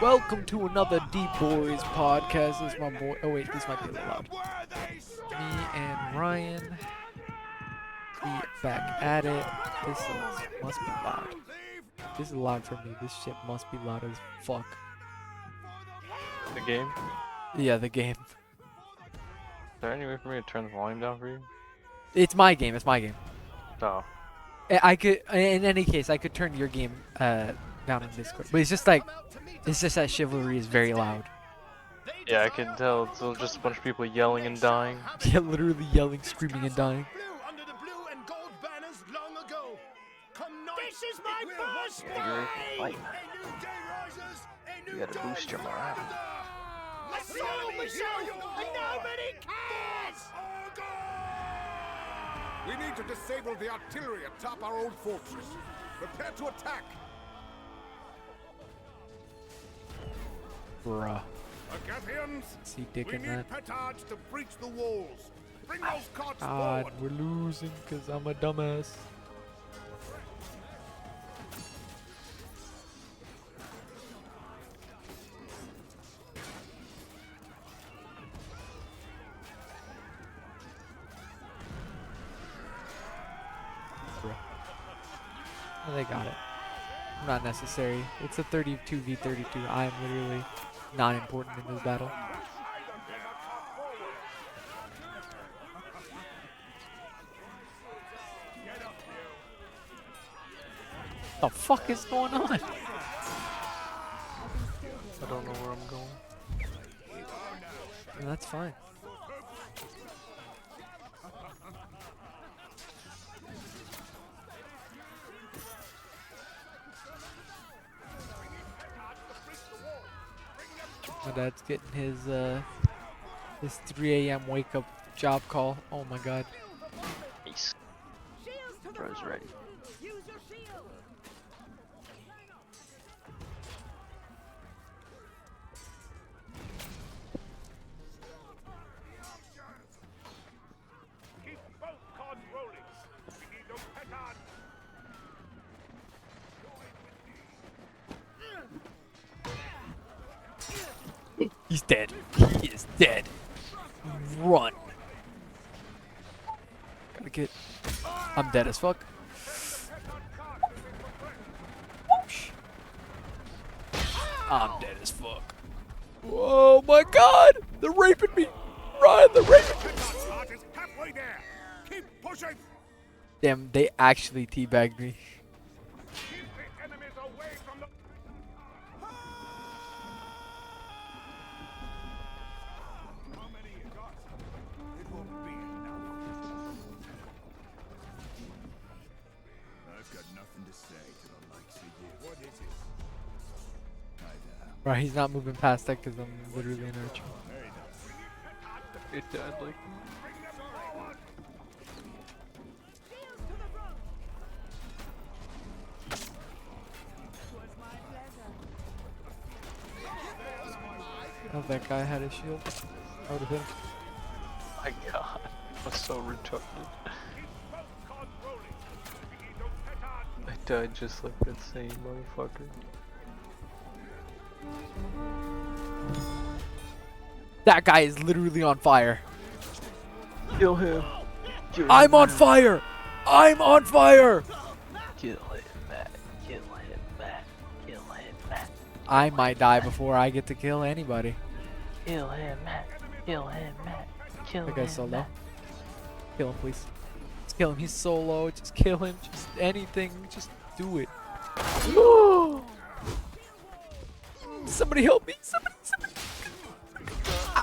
Welcome to another D Boys podcast. This is my boy. Oh wait, this might be a little loud. Me and Ryan, we back at it. Must be loud. This is loud for me. This shit must be loud as fuck. The game? Yeah, the game. Is there any way for me to turn the volume down for you? It's my game. It's my game. Oh. I could, in any case, I could turn your game down in Discord. But it's just that Chivalry is very loud. Yeah, I can tell. It's just a bunch of people yelling and dying. Yeah, literally yelling, screaming, and dying. This is my birthday! Fight. You gotta boost your morale. I sold myself and nobody cares! We need to disable the artillery atop our old fortress. Prepare to attack. Bruh. Agathians, See dick we in need that. petards to breach the walls. Bring those carts God, forward. we're losing because I'm a dumbass. Oh, they got it. Not necessary. It's a 32v32. I am literally not important in this battle. The fuck is going on? I don't know where I'm going. No, that's fine. My dad's getting his 3 a.m. wake up job call. Oh my god. Ace. Bro's ready. Keep both carts rolling. We need those petards. He's dead. He is dead. Run. Gotta get. I'm dead as fuck. Whoosh. I'm dead as fuck. Oh my god! They're raping me! Run! They're raping me! Petard cart is halfway there. Keep pushing. Damn, they actually teabagged me. Keep the enemies away from the. How many you got? It won't be enough. I've got nothing to say to the likes of you. What is it? Right, he's not moving past that because I'm literally in archer. It died like. Oh, that guy had a shield. I would have been. My god. I was so retarded. I died just like that same motherfucker. That guy is literally on fire. Kill him. I'm on fire! I'm on fire! Kill him, Matt. Kill him, Matt. Kill him, Matt. I might die before I get to kill anybody. Kill him, Matt. Kill him, Matt. Kill That him. guy's so low. Kill him, please. Just kill him. He's so low. Just kill him. Just anything. Just do it. Somebody help me. Somebody.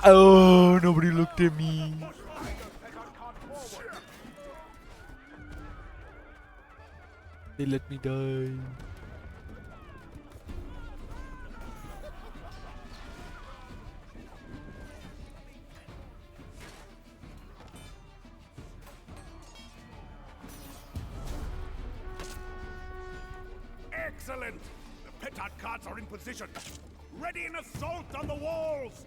Oh, nobody looked at me. They let me die. Excellent! The petard carts are in position. Ready an assault on the walls!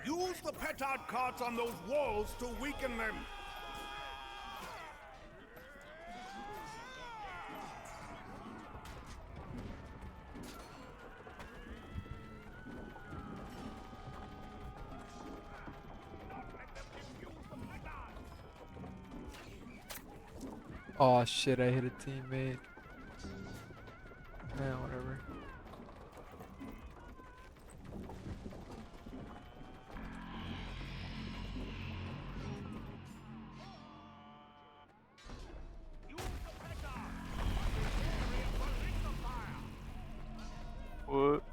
Use the petard carts on those walls to weaken them. Oh shit, I hit a teammate. Yeah, whatever. What?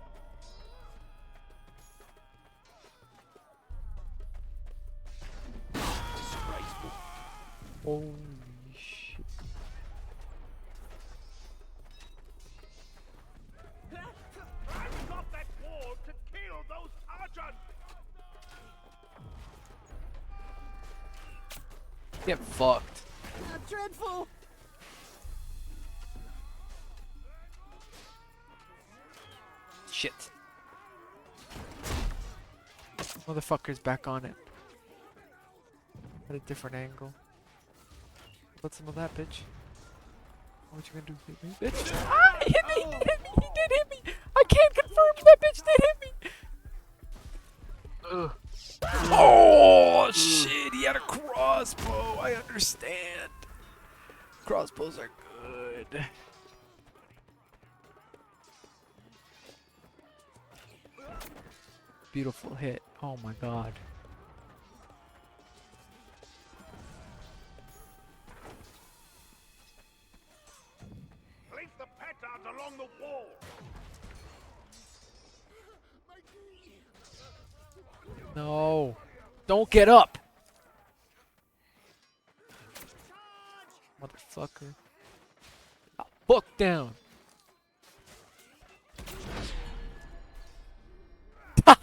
Holy shit. I've got that wall to kill those archons! Get fucked. Dreadful! Shit. Motherfucker's back on it. At a different angle. Put some of that, bitch. What you gonna do? Hit me, bitch? Ah! He hit me! He did hit me! He did hit me! I can't confirm that bitch did hit me! Ugh. Oh shit! He had a crossbow. I understand. Crossbows are good. Beautiful hit. Oh my god. Place the petards along the wall! No. Don't get up. Motherfucker. Oh, fuck down. Oh,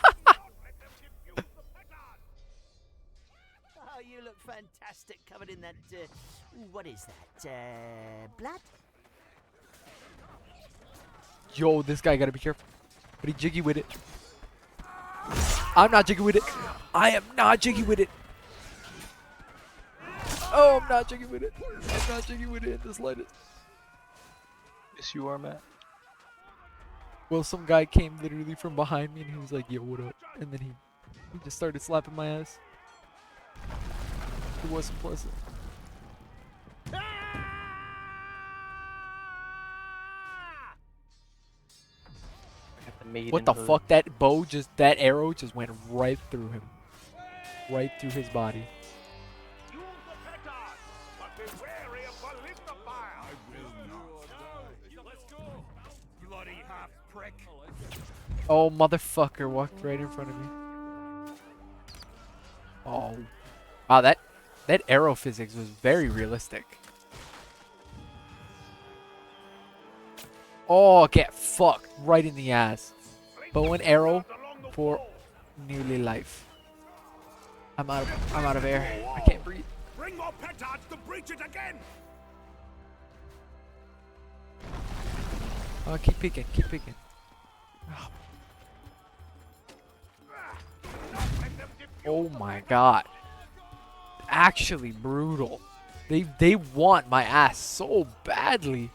you look fantastic covered in that, what is that, blood? Yo, this guy gotta be careful. But he jiggy with it. I'm not jiggy with it. I am not jiggy with it. Oh, I'm not jiggy with it. I'm not jiggy with it in the slightest. Yes, you are, Matt. Well, some guy came literally from behind me and he was like, yo, what up? And then he just started slapping my ass. It wasn't pleasant. What the fuck? That bow that arrow just went right through him. Right through his body. Use the petards, but be wary of ballista fire! I will not. Let's go! Bloody half prick! Oh, motherfucker walked right in front of me. Oh. Wow, that arrow physics was very realistic. Oh, get fucked right in the ass. Bow and arrow for nearly life. I'm out of air. I can't breathe. Bring more petards to breach it again! Oh, keep peeking, keep peeking. Oh my god. Actually brutal. They want my ass so badly.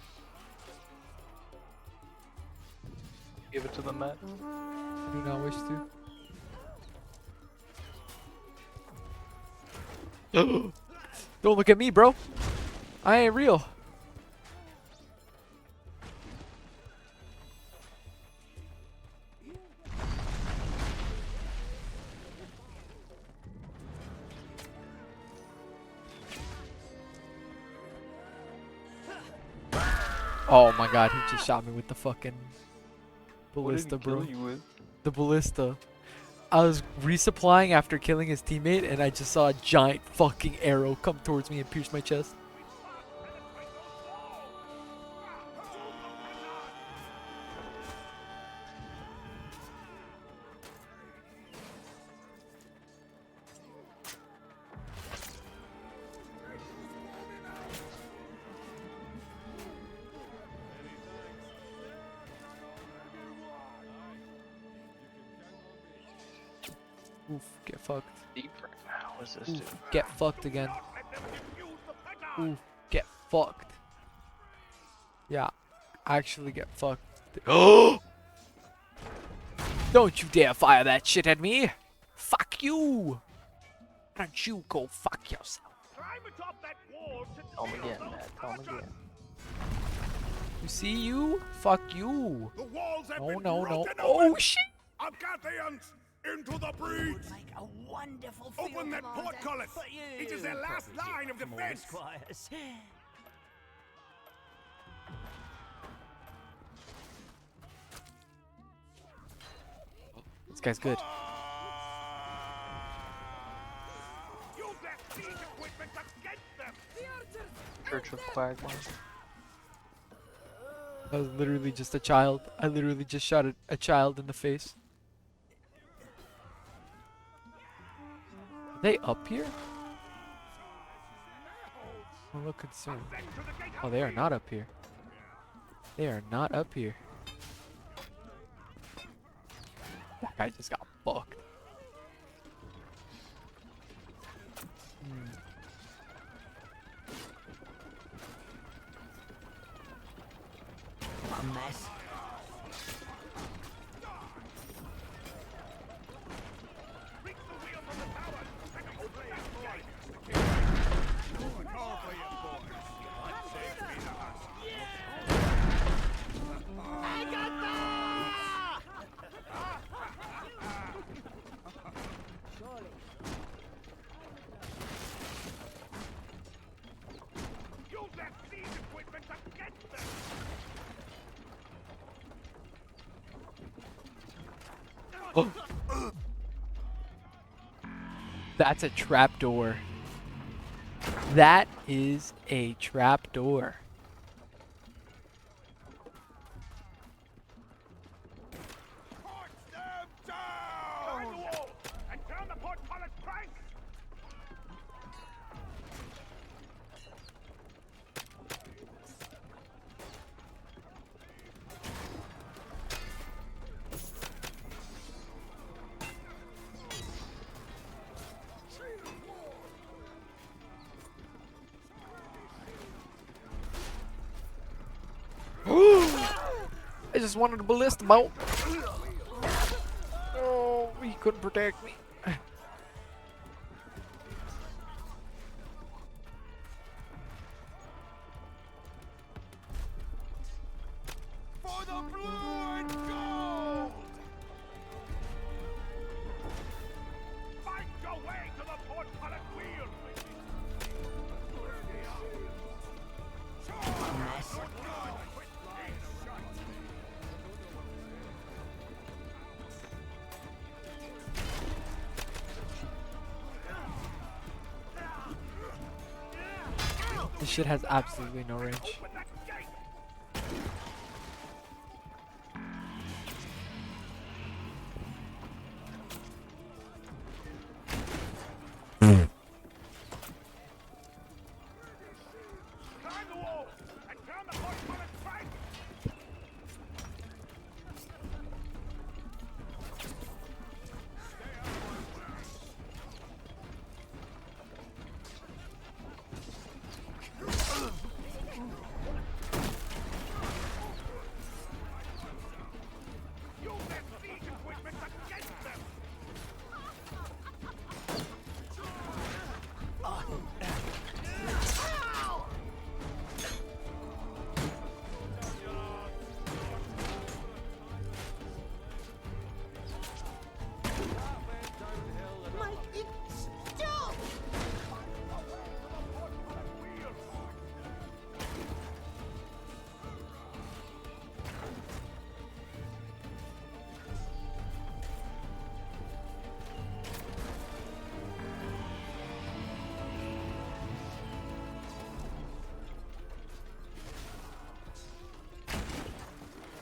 Give it to them, Matt. Do not wish to. Don't look at me, bro. I ain't real. Oh my god, he just shot me with the fucking ballista, What did he bro. kill you with? The ballista. I was resupplying after killing his teammate, and I just saw a giant fucking arrow come towards me and pierce my chest. Oof, get fucked. Deep right now. What does this do? Oof, get fucked again. Let them defuse the petards! Oof, get fucked. Yeah, actually get fucked. Oh! Don't you dare fire that shit at me! Fuck you! Why don't you go fuck yourself? Try Climb atop that wall to Tell him again, Matt. Tell him again. You see you? Fuck you. The walls have Oh been no no. broken Oh open. shit. Agathians, into the breach! Make a wonderful field, Open that Commander. portcullis! But you It is their last probably line of did more defense! squires. This guy's good. Use that siege equipment against them! Church of Quagmire. I was literally just a child. I literally just shot a child in the face. Are they up here? I look concerned. Oh, they are not up here. They are not up here. That guy just got fucked. A mess. Use that siege equipment against them! Oh. That's a trapdoor. That is a trapdoor. March them down! Climb the wall and turn the portcullis crank! I just wanted a ballista bolt. Oh, he couldn't protect me. For the blue and gold! Fight your way to the portcullis wheel! Mess. This shit has absolutely no range. Open that gate! Climb the wall and turn the portcullis crank! Use that siege equipment against them! Make it stop!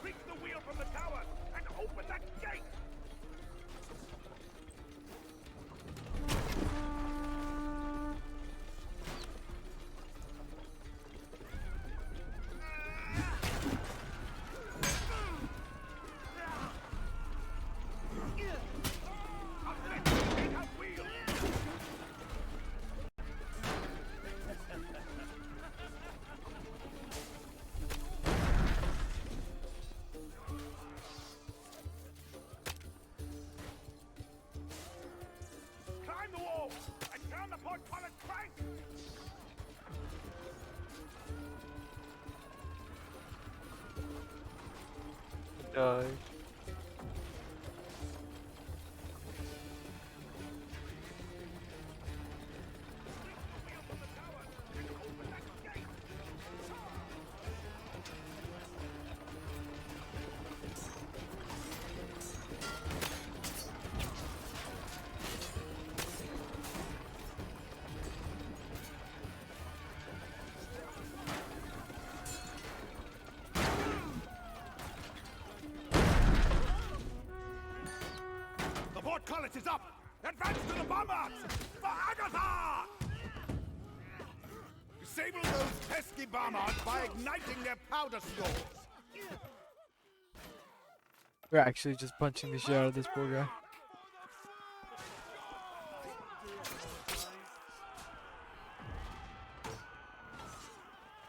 Reach the wheel from the tower and open that gate! gosh. The portcullis is up! Advance to the bombards! For Agatha! Disable those pesky bombards by igniting their powder stores! We're actually just punching the shit out of this poor guy.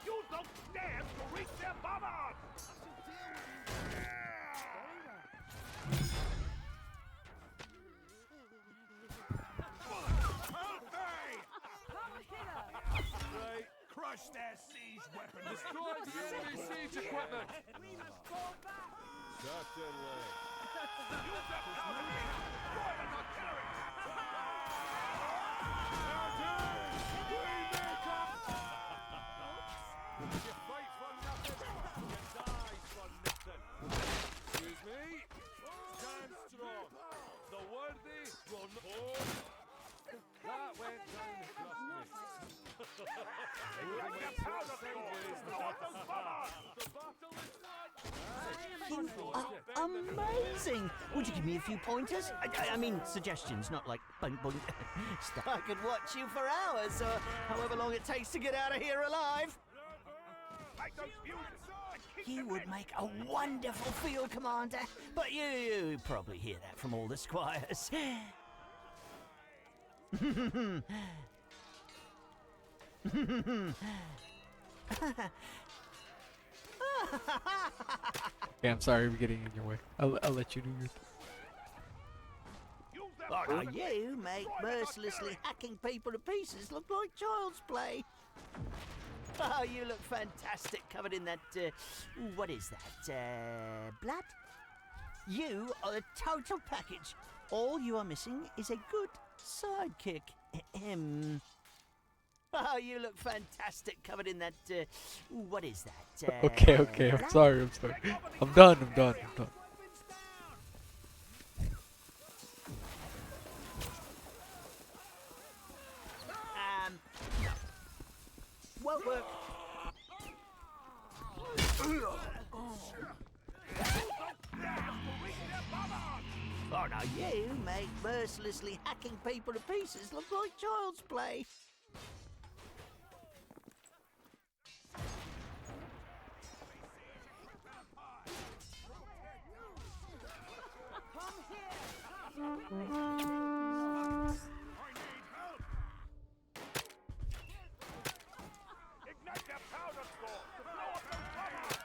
Use those stairs to reach their bombards! Right, crush their siege weaponry! Destroy the enemy siege equipment! Certainly. Use their powder beam! Destroy their artillery! You fight for nothing, you die for nothing. Excuse me? Stand strong. The worthy will not. That went down Ignite their powder stores! Stop those bombards! The battle is done. You are amazing. Would you give me a few pointers? I mean, suggestions, not like bunk bunk stuff. I could watch you for hours, or however long it takes to get out of here alive. Like those fuses! And keep You them would lit. make a wonderful field commander, but you probably hear that from all the squires. Okay, I'm sorry for getting in your way. I'll let you do your thing. Use their Oh, powder now beam. you make mercilessly hacking people to pieces look like child's play. Oh, you look fantastic covered in that, what is that, blood? You are a total package. All you are missing is a good sidekick. Ahem. Oh, you look fantastic covered in that, what is that, Okay, I'm blood? sorry, I'm sorry. I'm done. Won't work. Oh, now you make mercilessly hacking people to pieces look like child's play. Ignite their powder stores to blow up those bombards!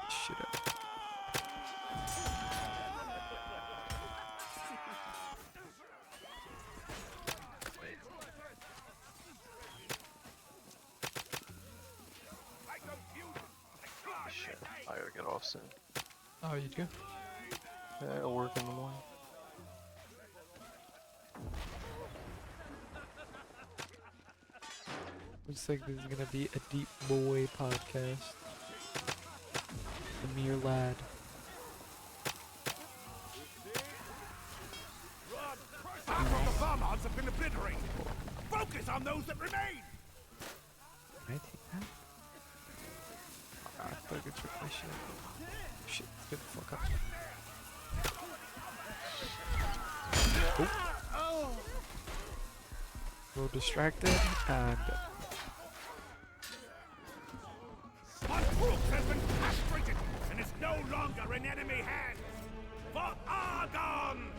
Shit up. Like those fuses! And cloud Shit, their I gotta get off soon. Oh, you do? Yeah, I'll work in the morning. Looks like this is gonna be a deep boy podcast. The mere lad. Half of the bombards have been obliterated! Focus on those that remain! Can I take that? I thought I could trick my shit. Shit, get the fuck up. Oh. A little distracted and Our troops has been castrated and is no longer in enemy hands! For Argonne!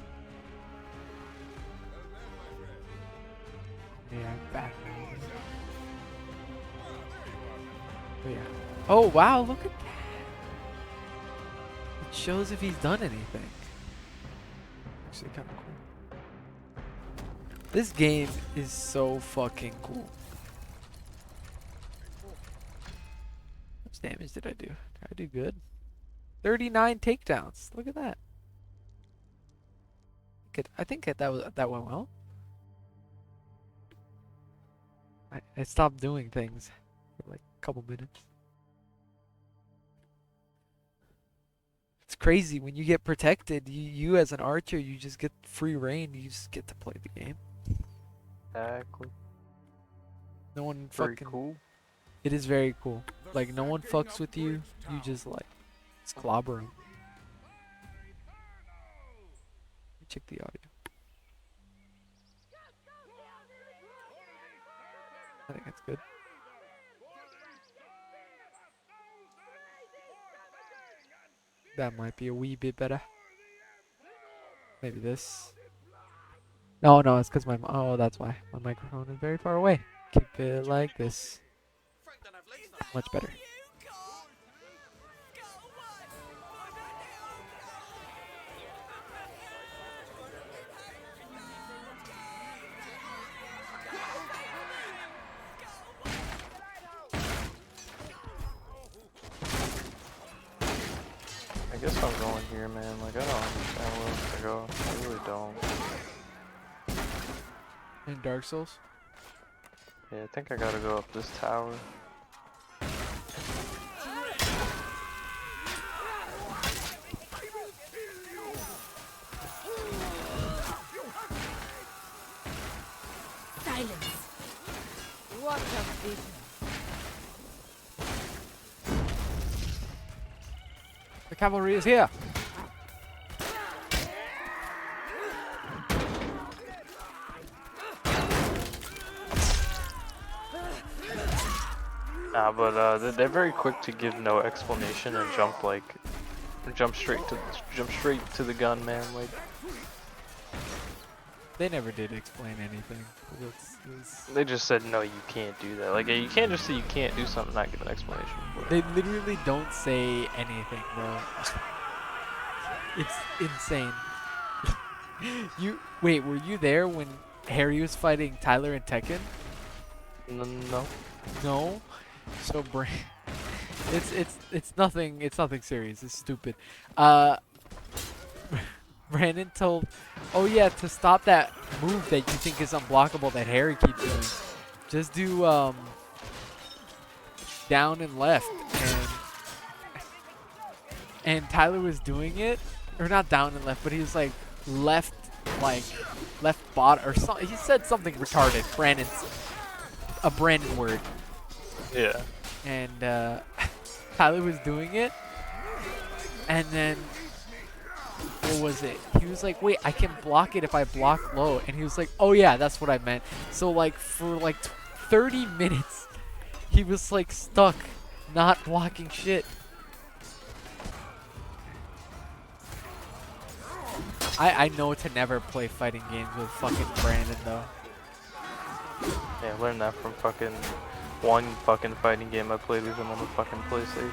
yeah, I'm back. Oh yeah. Oh wow, look at that. It shows if he's done anything. Actually kinda cool. This game is so fucking cool. much damage did I do? Did I do good? 39 takedowns. Look at that. I think that went well. I stopped doing things for like a couple minutes. It's crazy when you get protected. You as an archer, you just get free reign. You just get to play the game. Exactly. No one Very fucking. cool. It is very cool. Like no one fucks with you. You just like clobber them. Check the audio. I think that's good. That might be a wee bit better. Maybe this. No, it's because my oh, that's why my microphone is very far away. Keep it like this. Much better. I guess I'm going here, man. Like, I don't understand where else to go. I really don't. In Dark Souls? Yeah, I think I gotta go up this tower. Silence. What a business. The cavalry is here. Nah, but they're very quick to give no explanation and jump straight to the gun, man. Like, They never did explain anything. they just said no, you can't do that. Like, you can't just say you can't do something and not give an explanation for it. They literally don't say anything, bro. It's insane. Wait, were you there when Harry was fighting Tyler and Tekken? No. No. So it's nothing serious. It's stupid. Brandon told, oh yeah, to stop that move that you think is unblockable that Harry keeps doing, just do down and left, and Tyler was doing it, or not down and left, but he was like left bot or something. He said something retarded. A Brandon word. Yeah. And Tyler was doing it, and then what was it? He was like, wait, I can block it if I block low. And he was like, oh yeah, that's what I meant. So like for like 30 minutes, he was like stuck, not blocking shit. I know to never play fighting games with fucking Brandon though. Yeah, I learned that from fucking one fucking fighting game I played with him on the fucking PlayStation.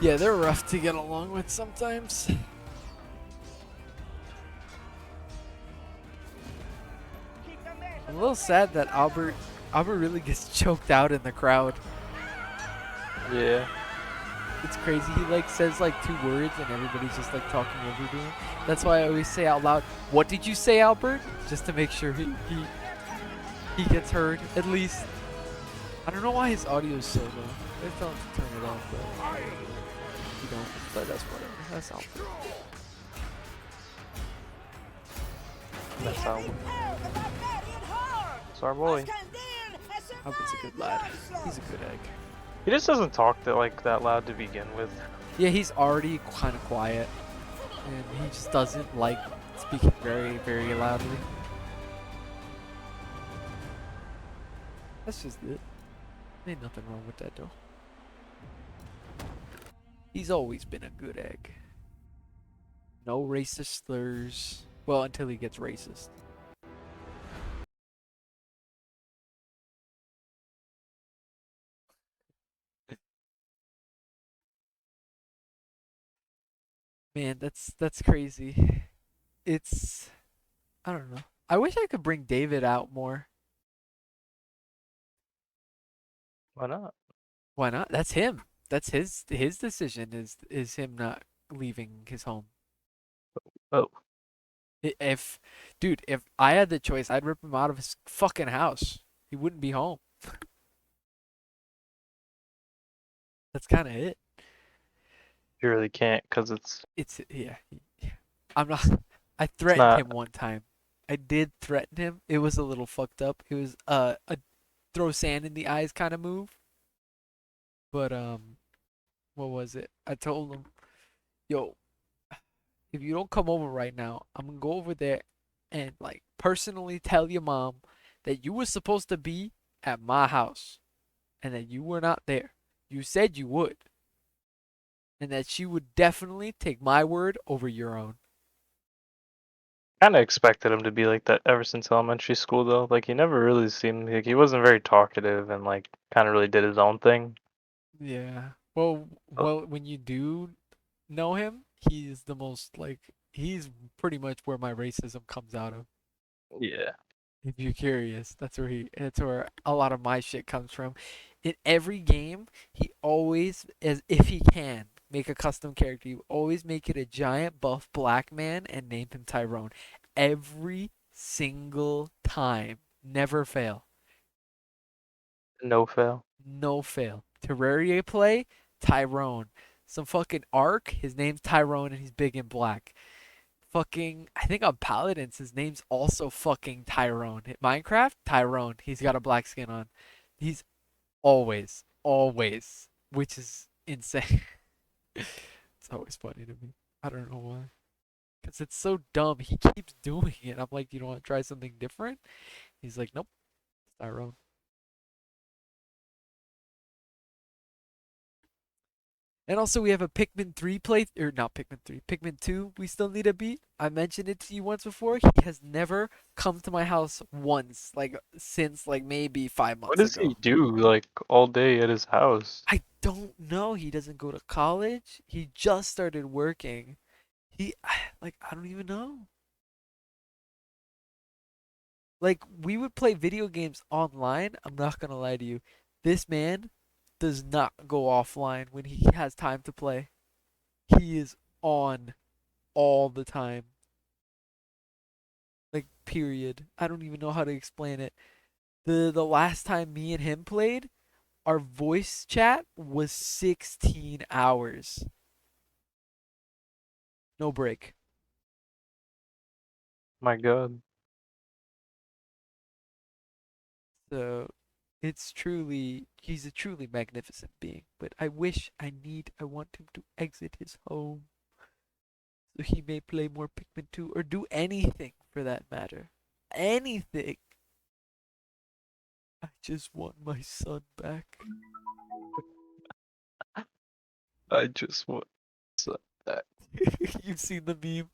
Yeah, they're rough to get along with sometimes. I'm a little sad that Albert really gets choked out in the crowd. Yeah. It's crazy. He like says like 2 words and everybody's just like talking over to him. That's why I always say out loud, "What did you say, Albert?" Just to make sure he gets heard at least. I don't know why his audio is so low. I tell him to turn it off, but you don't. But that's whatever. That's Albert. That's how. It's our boy. Albert's a good lad. He's a good egg. He just doesn't talk that loud to begin with. Yeah, he's already kind of quiet, and he just doesn't like speaking very, very loudly. That's just it. Ain't nothing wrong with that though. He's always been a good egg. No racist slurs. Well, until he gets racist. Man, that's crazy. It's I don't know. I wish I could bring David out more. Why not? Why not? That's him. That's his decision is him not leaving his home. Oh, If dude, if I had the choice, I'd rip him out of his fucking house. He wouldn't be home. That's kind of it. you really can't, cause It's yeah. I'm not. I it's threatened not. him one time. I did threaten him. It was a little fucked up. It was a throw sand in the eyes kind of move. But what was it? I told him, "Yo, if you don't come over right now, I'm gonna go over there and like personally tell your mom that you were supposed to be at my house and that you were not there. You said you would, and that she would definitely take my word over your own." Kind of expected him to be like that ever since elementary school, though. Like he never really seemed like he wasn't very talkative and like kind of really did his own thing. Yeah. Well, Uh, when you do know him, he's the most like he's pretty much where my racism comes out of. Yeah. If you're curious, that's where a lot of my shit comes from. In every game, he always, as if he can, make a custom character. He always make it a giant buff black man and name him Tyrone. Every single time. Never fail. No fail. No fail. Terraria play, Tyrone. Some fucking arc, his name's Tyrone and he's big and black. Fucking, I think on Paladins, his name's also fucking Tyrone. Minecraft, Tyrone. He's got a black skin on. He's always, which is insane. It's always funny to me. I don't know why. Because it's so dumb. He keeps doing it. I'm like, you don't want to try something different? He's like, nope, it's Tyrone. And also, we have a Pikmin 3 play, or not Pikmin 3, Pikmin 2 we still need to beat. I mentioned it to you once before. He has never come to my house once, like, since, like, maybe five What months does he ago. do like all day at his house? I don't know. He doesn't go to college. He just started working. He, like, I don't even know. Like, we would play video games online. I'm not gonna lie to you. This man does not go offline when he has time to play. He is on all the time. Like period. I don't even know how to explain it. The last time me and him played, our voice chat was 16 hours. No break. My God. So it's truly he's a truly magnificent being, but I want him to exit his home so he may play more Pikmin 2 or do anything for that matter. Anything. I just want my son back. I just want that. You've seen the meme?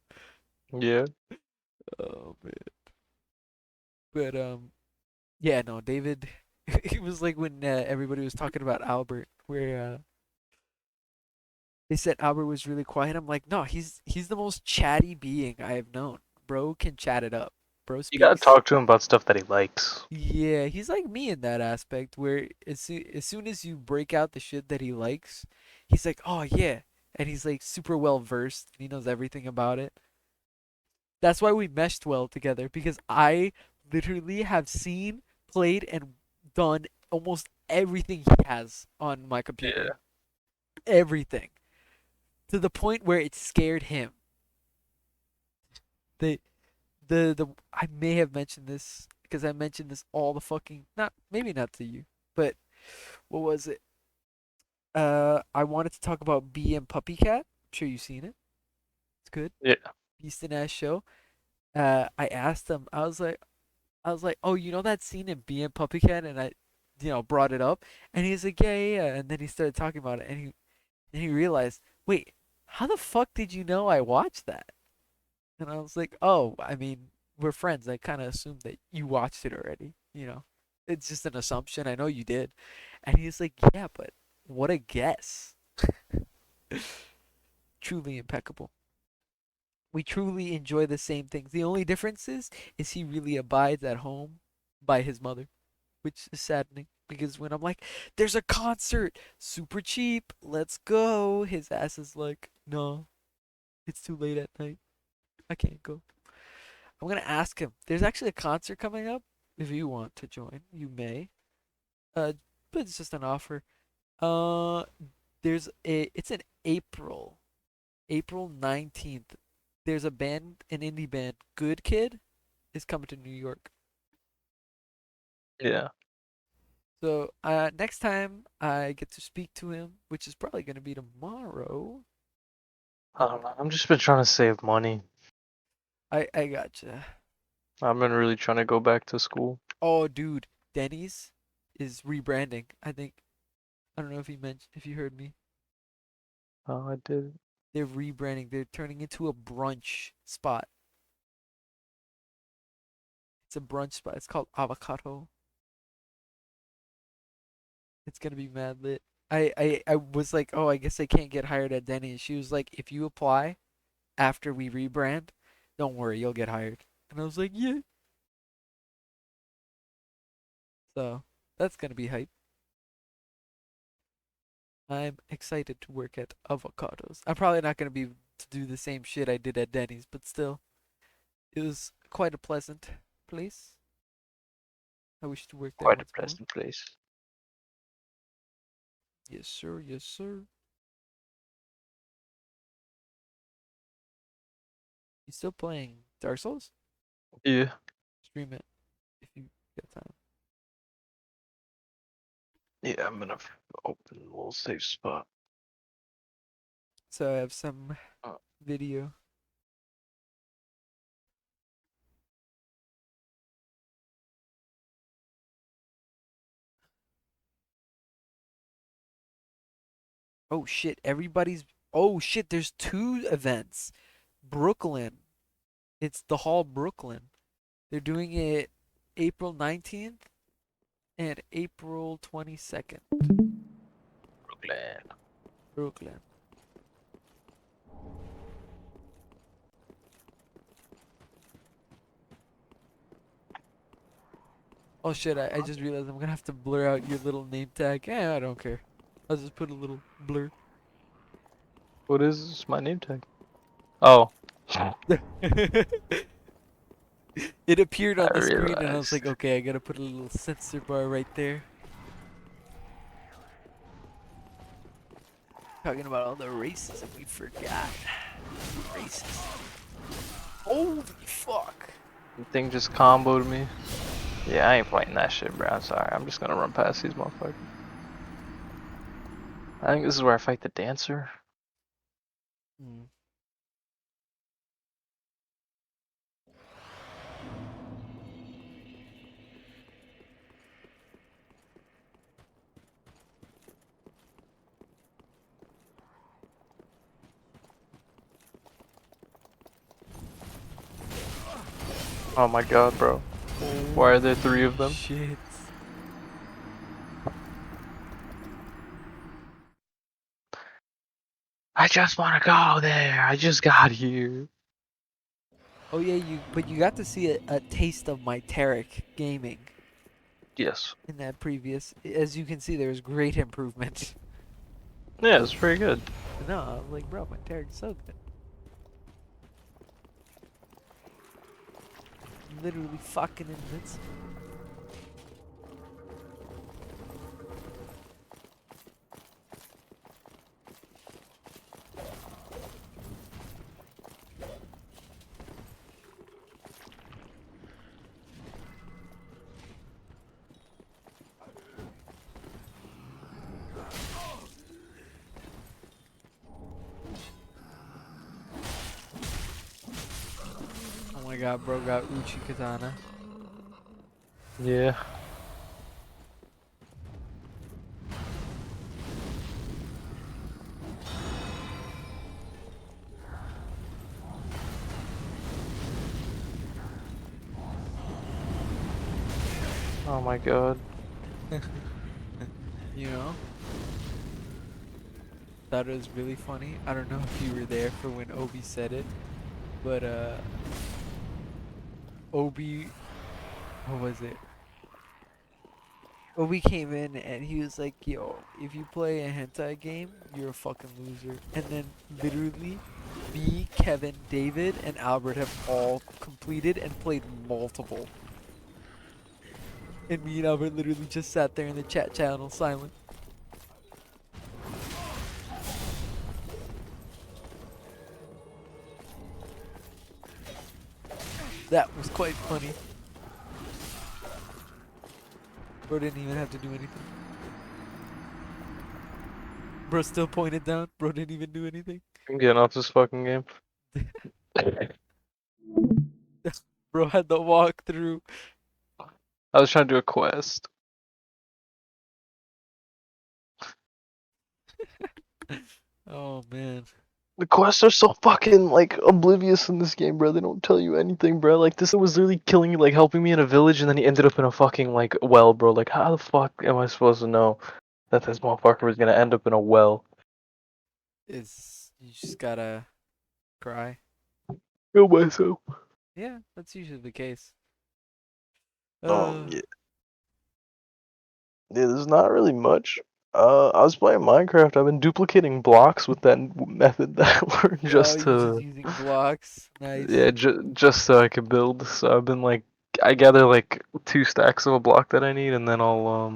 Yeah. Oh man. But yeah, no, David. It was like when everybody was talking about Albert, where they said Albert was really quiet. I'm like, no, he's the most chatty being I have known. Bro can chat it up. Bro You gotta speaks. talk to him about stuff that he likes. Yeah, he's like me in that aspect, where as soon as you break out the shit that he likes, he's like, oh yeah, and he's like super well versed. And he knows everything about it. That's why we meshed well together because I literally have seen, played, and done almost everything he has on my computer. Yeah. Everything. To the point where it scared him. The the I may have mentioned this because I mentioned this all the fucking not maybe not to you, but what was it? I wanted to talk about Bee and Puppy Cat. I'm sure you've seen it. It's good. Yeah. Beast and Ass show. I asked him. I was like, oh, you know that scene in Bee and Puppy Cat, and I, brought it up, and he's like, yeah, yeah, yeah. And then he started talking about it, and he realized, wait, how the fuck did you know I watched that? And I was like, oh, I mean, we're friends. I kind of assumed that you watched it already. It's just an assumption. I know you did. And he's like, yeah, but what a guess. Truly impeccable. We truly enjoy the same things. The only difference is he really abides at home by his mother, which is saddening because when I'm like, there's a concert, super cheap, let's go, his ass is like, no, it's too late at night. I can't go. I'm gonna ask him. There's actually a concert coming up. If you want to join, you may. Uh, but it's just an offer. Uh, it's in April, April 19th. There's a band, an indie band, Good Kid, is coming to New York. Yeah. So next time I get to speak to him, which is probably gonna be tomorrow. I don't know. I'm just been trying to save money. I gotcha. I've been really trying to go back to school. Oh, dude, Denny's is rebranding. I don't know if you heard me. Oh, I did. They're rebranding. They're turning into a brunch spot. It's a brunch spot. It's called Avocado. It's gonna be mad lit. I was like, oh, I guess I can't get hired at Denny's. She was like, if you apply after we rebrand, don't worry, you'll get hired. And I was like, yeah. So that's gonna be hype. I'm excited to work at Avocados. I'm probably not gonna be to do the same shit I did at Denny's, but still, it was quite a pleasant place. I wish to work there Quite a once more. pleasant place. Yes, sir. Yes, sir. You still playing Dark Souls? Yeah. Stream it if you get time. Yeah, I'm gonna open a little safe spot. So I have some Uh. video. Oh shit, everybody's. Oh shit, there's two events. Brooklyn. It's the Hall Brooklyn. They're doing it April 19th and April 22nd. Brooklyn. Brooklyn. Oh shit, I just realized I'm gonna have to blur out your little name tag. I don't care. I'll just put a little blur. What is my name tag? Oh. It appeared on I the screen and I was like, realized. okay, I gotta put a little censor bar right there. Talking about all the racism we forgot. Racist. Holy fuck. The thing just comboed me. Yeah, I ain't playing that shit, bro. I'm sorry. I'm just gonna run past these motherfuckers. I think this is where I fight the dancer. Hmm. Oh my god, bro. Why are there three of them? Shit. I just wanna go there. I just got here. Oh yeah, but you got to see a taste of my Tarek gaming Yes. in that previous. As you can see, there's great improvement. Yeah, it's pretty good. No, I was like, bro, my Tarek's so good. Literally fucking invincible. god, bro got Uchi Katana. Yeah. Oh my god. You know? Thought it was really funny. I don't know if you were there for when Obi said it, but Obi, what was it? Obi came in and he was like, "Yo, if you play a hentai game, you're a fucking loser." And then literally, me, Kevin, David, and Albert have all completed and played multiple. And me and Albert literally just sat there in the chat channel silent. That was quite funny. Bro didn't even have to do anything. Bro still pointed down. Bro didn't even do anything. I'm getting off this fucking game. Bro had the walkthrough. I was trying to do a quest. Oh man. The quests are so fucking like oblivious in this game, bro. They don't tell you anything, bro. Like this was literally killing me, like helping me in a village, and then he ended up in a fucking like well, bro. Like how the fuck am I supposed to know that this motherfucker was gonna end up in a well? It's you just gotta cry. Kill myself. Yeah, that's usually the case. Yeah. Yeah, there's not really much. I was playing Minecraft. I've been duplicating blocks with that method that I learned Oh, just you're just to, using blocks. Nice. yeah, just so I could build. So I've been like, I gather like 2 stacks of a block that I need, and then I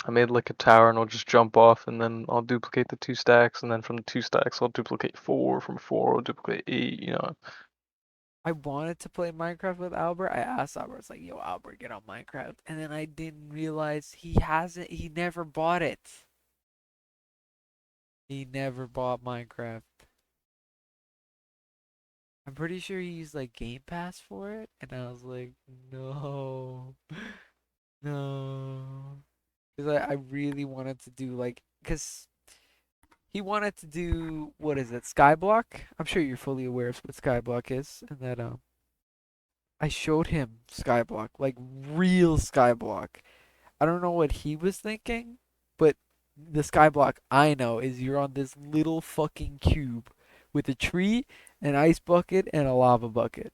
made like a tower, and I'll just jump off, and then I'll duplicate the 2 stacks, and then from the 2 stacks I'll duplicate four. From four I'll duplicate eight. You know. I wanted to play Minecraft with Albert. I asked Albert, I was like, "Yo, Albert, get on Minecraft." And then I didn't realize he never bought it. He never bought Minecraft. I'm pretty sure he used like Game Pass for it, and I was like, no, no, because I really wanted to do like, because he wanted to do what is it, Skyblock? I'm sure you're fully aware of what Skyblock is, and that I showed him Skyblock, like real Skyblock. I don't know what he was thinking, but the Skyblock I know is you're on this little fucking cube with a tree, an ice bucket, and a lava bucket.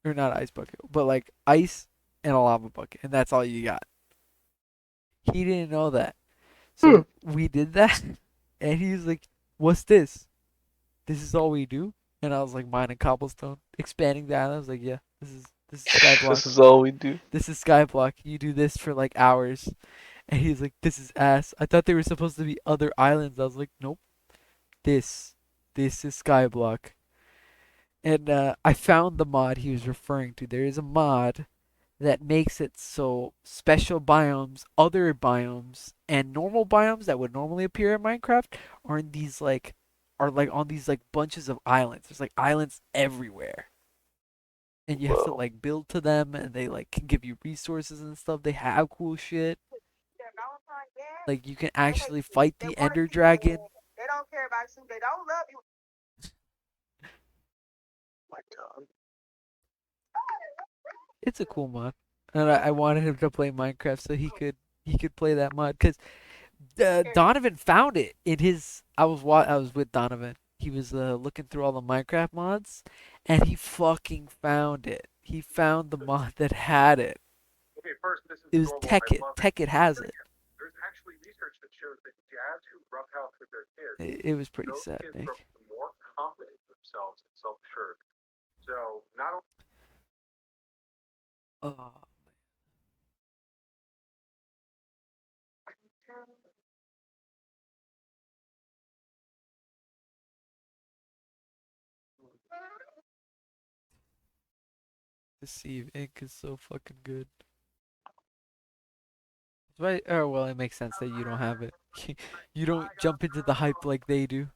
Or not ice bucket, but like ice and a lava bucket, and that's all you got. He didn't know that. So we did that, and he was like, "What's this? This is all we do?" And I was like, "Mining cobblestone, expanding the island." I was like, "Yeah, this is Skyblock. This is all we do. This is Skyblock. You do this for like hours." And he's like, "This is ass. I thought there were supposed to be other islands." I was like, "Nope. This, this is Skyblock." And I found the mod he was referring to. There is a mod that makes it so special biomes, other biomes, and normal biomes that would normally appear in Minecraft are in these like are like on these like bunches of islands. There's like islands everywhere. And you have to Whoa. like build to them and they like can give you resources and stuff. They have cool shit. Like you can actually fight the Ender Dragon. My God. It's a cool mod. And I wanted him to play Minecraft so he could play that mod because Donovan found it in his. I was with Donovan. He was looking through all the Minecraft mods, and he fucking found it. He found the mod that had it. Okay, first, this is It was normal. Tech I It. love Tech It has it. There's actually research that shows that dads who roughhouse with their kids, It was pretty those sad, kids Nick. grow more confident in themselves and self-assured. So not only Oh, Deceive Ink is so fucking good. Right? Oh well, it makes sense that you don't have it. You don't jump into the hype like they do.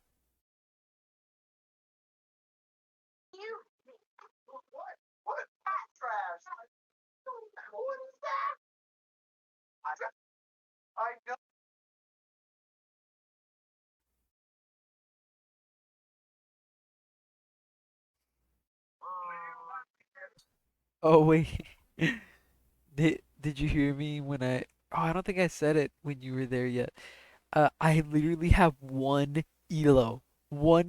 Oh wait. Did you hear me when I? Oh, I don't think I said it when you were there yet. I literally have one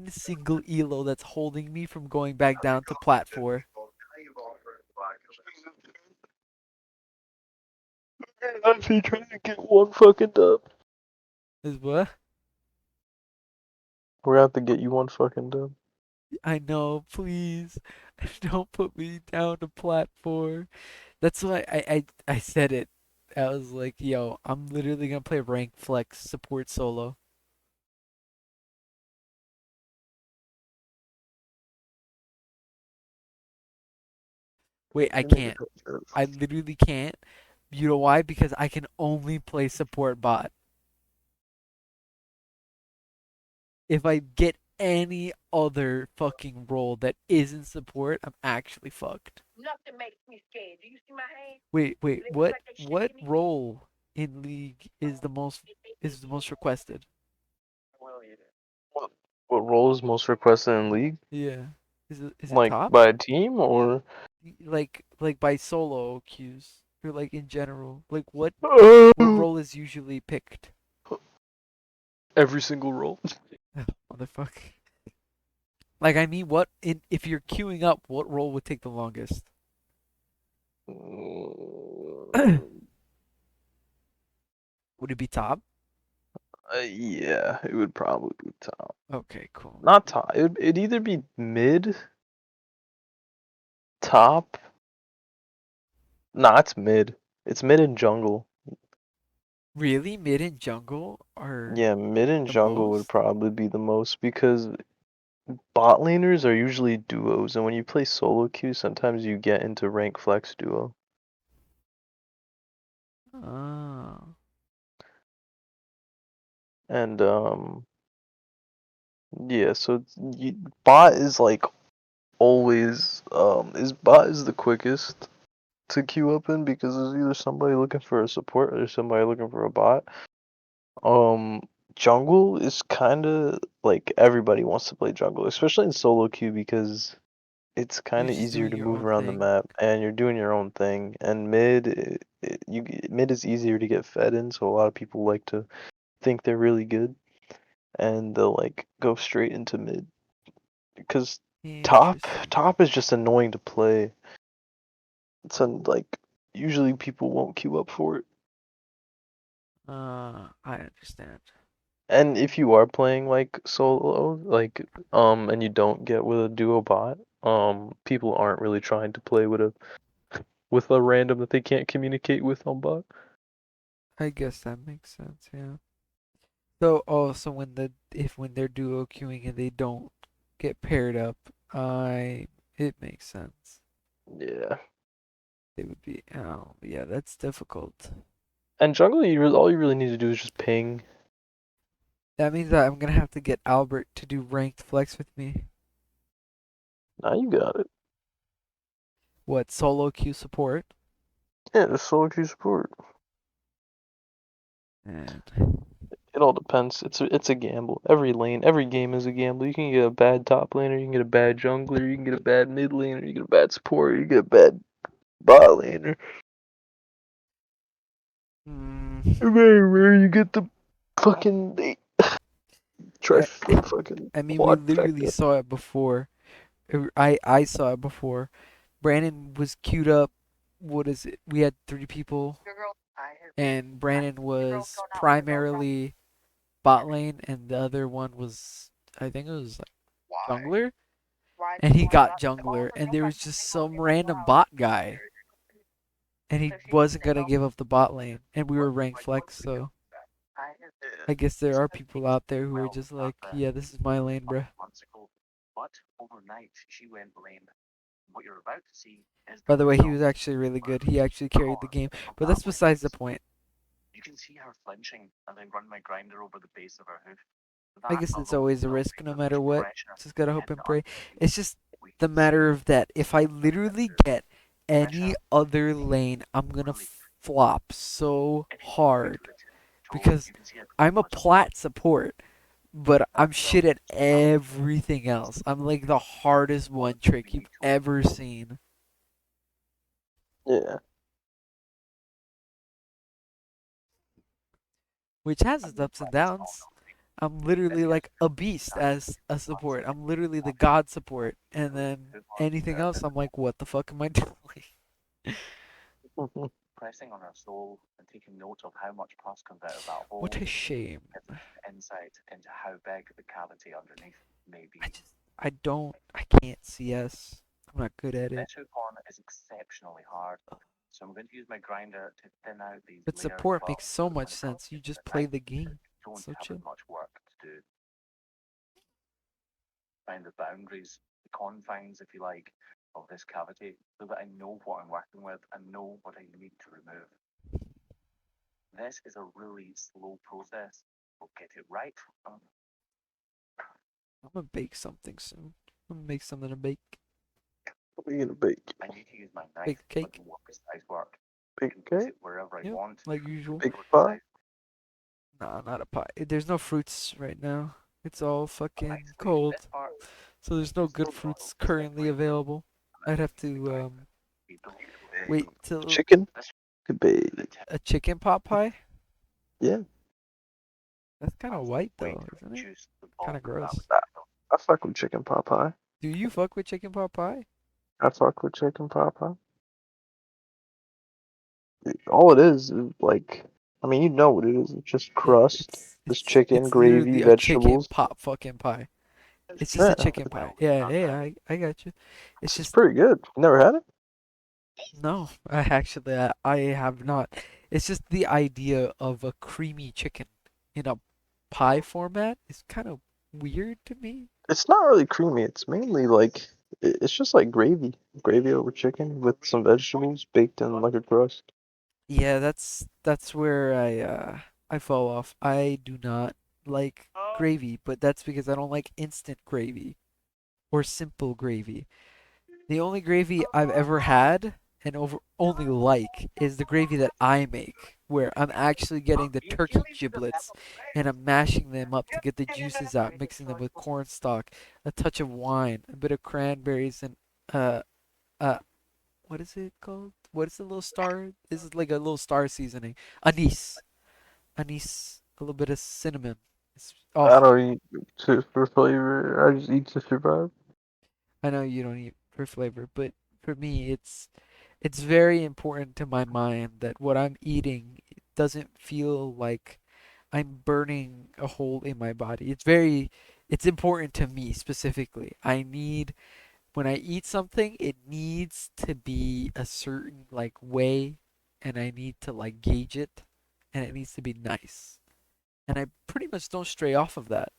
single elo that's holding me from going back down to plat 4. I'm trying to get one fucking dub. Is what? We're gonna have to get you one fucking dub. I know, please. Don't put me down to plat 4. That's why I said it. I was like, yo, I'm literally gonna play rank flex support solo. Wait, I You need to can't. put your- I literally can't. You know why? Because I can only play support bot. If I get any other fucking role that isn't support, I'm actually fucked. Nothing makes me scared. Do you see my hand? Wait, Lips what like they what shaking me. role in League is the most requested? What what role is most requested in League? Yeah. Is it Like top? by a team or? Like by solo queues or like in general? Like what Um, role is usually picked? every single role. Motherfucker. Like I mean what in if you're queuing up, what role would take the longest? Would it be top? Yeah, it would probably be top. Okay, cool. Not top. It'd either be mid, top. Nah, it's mid. It's mid and jungle. Really? Mid and jungle are Yeah, mid and the jungle would most? probably be the most because bot laners are usually duos, and when you play solo queue, sometimes you get into rank flex duo. Oh. And yeah, so bot is like always bot is the quickest to queue up in because there's either somebody looking for a support or somebody looking for a bot. Um, jungle is kind of like everybody wants to play jungle, especially in solo queue because it's You're kind of just easier doing to your move own around the thing. map and you're doing your own thing. And mid is easier to get fed in, so a lot of people like to think they're really good and they'll like go straight into mid because Interesting. top is just annoying to play. Like usually people won't queue up for it. I understand. And if you are playing like solo, like and you don't get with a duo bot, people aren't really trying to play with a random that they can't communicate with on bot. I guess that makes sense, yeah. So also when they're duo queuing and they don't get paired up, I it makes sense. Yeah. It would be oh yeah, that's difficult. And jungle, all you really need to do is just ping. That means that I'm gonna have to get Albert to do ranked flex with me. Now you got it. What, solo queue support? Yeah, the solo queue support. And It all depends. It's a gamble. Every lane, every game is a gamble. You can get a bad top laner, you can get a bad jungler, you can get a bad mid laner, you get a bad support, you get a bad bot laner. mm, Very rare you get the fucking I fucking I mean we literally quadfecta. saw it before. I saw it before. Brandon was queued up. What is it? We had 3 people, and Brandon was primarily bot lane, and the other one was I think it was like jungler, and he got jungler, and there was just some random bot guy, and he wasn't gonna give up the bot lane, and we were ranked flex, so I guess there are people out there who are just like, yeah, this is my lane, bruh. By the way, he was actually really good. He actually carried the game, but that's besides the point. I guess it's always a risk, no matter what. Just gotta hope and pray. It's just the matter of that. If I literally get any other lane, I'm gonna flop so hard because I'm a plat support, but I'm shit at everything else. I'm like the hardest one trick you've ever seen. Yeah. which has its ups and downs. I'm literally like a beast as a support. I'm literally the god support, and then anything else, I'm like, what the fuck am I doing? Pressing on her soul and taking note of how much pus comes out of that hole What a shame. gives us insight into how big the cavity underneath may be. I can't CS. I'm not good at it. This horn is exceptionally hard, so I'm going to use my grinder to thin out these But layers support above. makes so So much when it sense. You comes just to play knife, the game. you don't So have chill. as much work to do. Find the boundaries, the confines, if you like, of this cavity, so that I know what I'm working with and know what I need to remove. This is a really slow process. We'll get it right. I'm gonna bake something soon. I'm gonna make something to bake. What are you gonna bake? I need to use my knife Bake a with cake. the work size work. I Bake can place cake? it wherever I Yep, want. like usual. Bake pie? Nah, not a pie. There's no fruits right now. It's all fucking Nice leaf. cold. This part So there's no good fruits currently available. I'd have to we don't wait till Chicken? Could be. a chicken pot pie. Yeah. That's kind of white wait though, for isn't it? juice to Kind of fall out. gross. I fuck with chicken pot pie. Do you fuck with chicken pot pie? I fuck with chicken pot pie. All it is like, I mean, you know what it is. It's just Yeah, crust, just chicken, it's gravy, literally a chicken vegetables. pot fucking pie. It's just Yeah, a chicken pie. Yeah, yeah, I got you. It's it's just pretty good. Never had it? no, I have not. It's just the idea of a creamy chicken in a pie format is kind of weird to me. It's not really creamy. It's mainly like, it's just like gravy over chicken with some vegetables baked in like a crust. Yeah, that's where I fall off. I do not like gravy, but that's because I don't like instant gravy or simple gravy. The only gravy I've ever had and only like is the gravy that I make, where I'm actually getting the turkey giblets and I'm mashing them up to get the juices out, mixing them with cornstalk, a touch of wine, a bit of cranberries, and uh uh what is it called? What is the little star? This is like a little star seasoning. Anise, a little bit of cinnamon. It's I oh, don't eat for flavor. I just eat to survive. I know you don't eat for flavor, but for me, it's very important to my mind that what I'm eating doesn't feel like I'm burning a hole in my body. It's important to me specifically. I need when I eat something, it needs to be a certain like way, and I need to like gauge it, and it needs to be nice. And I pretty much don't stray off of that.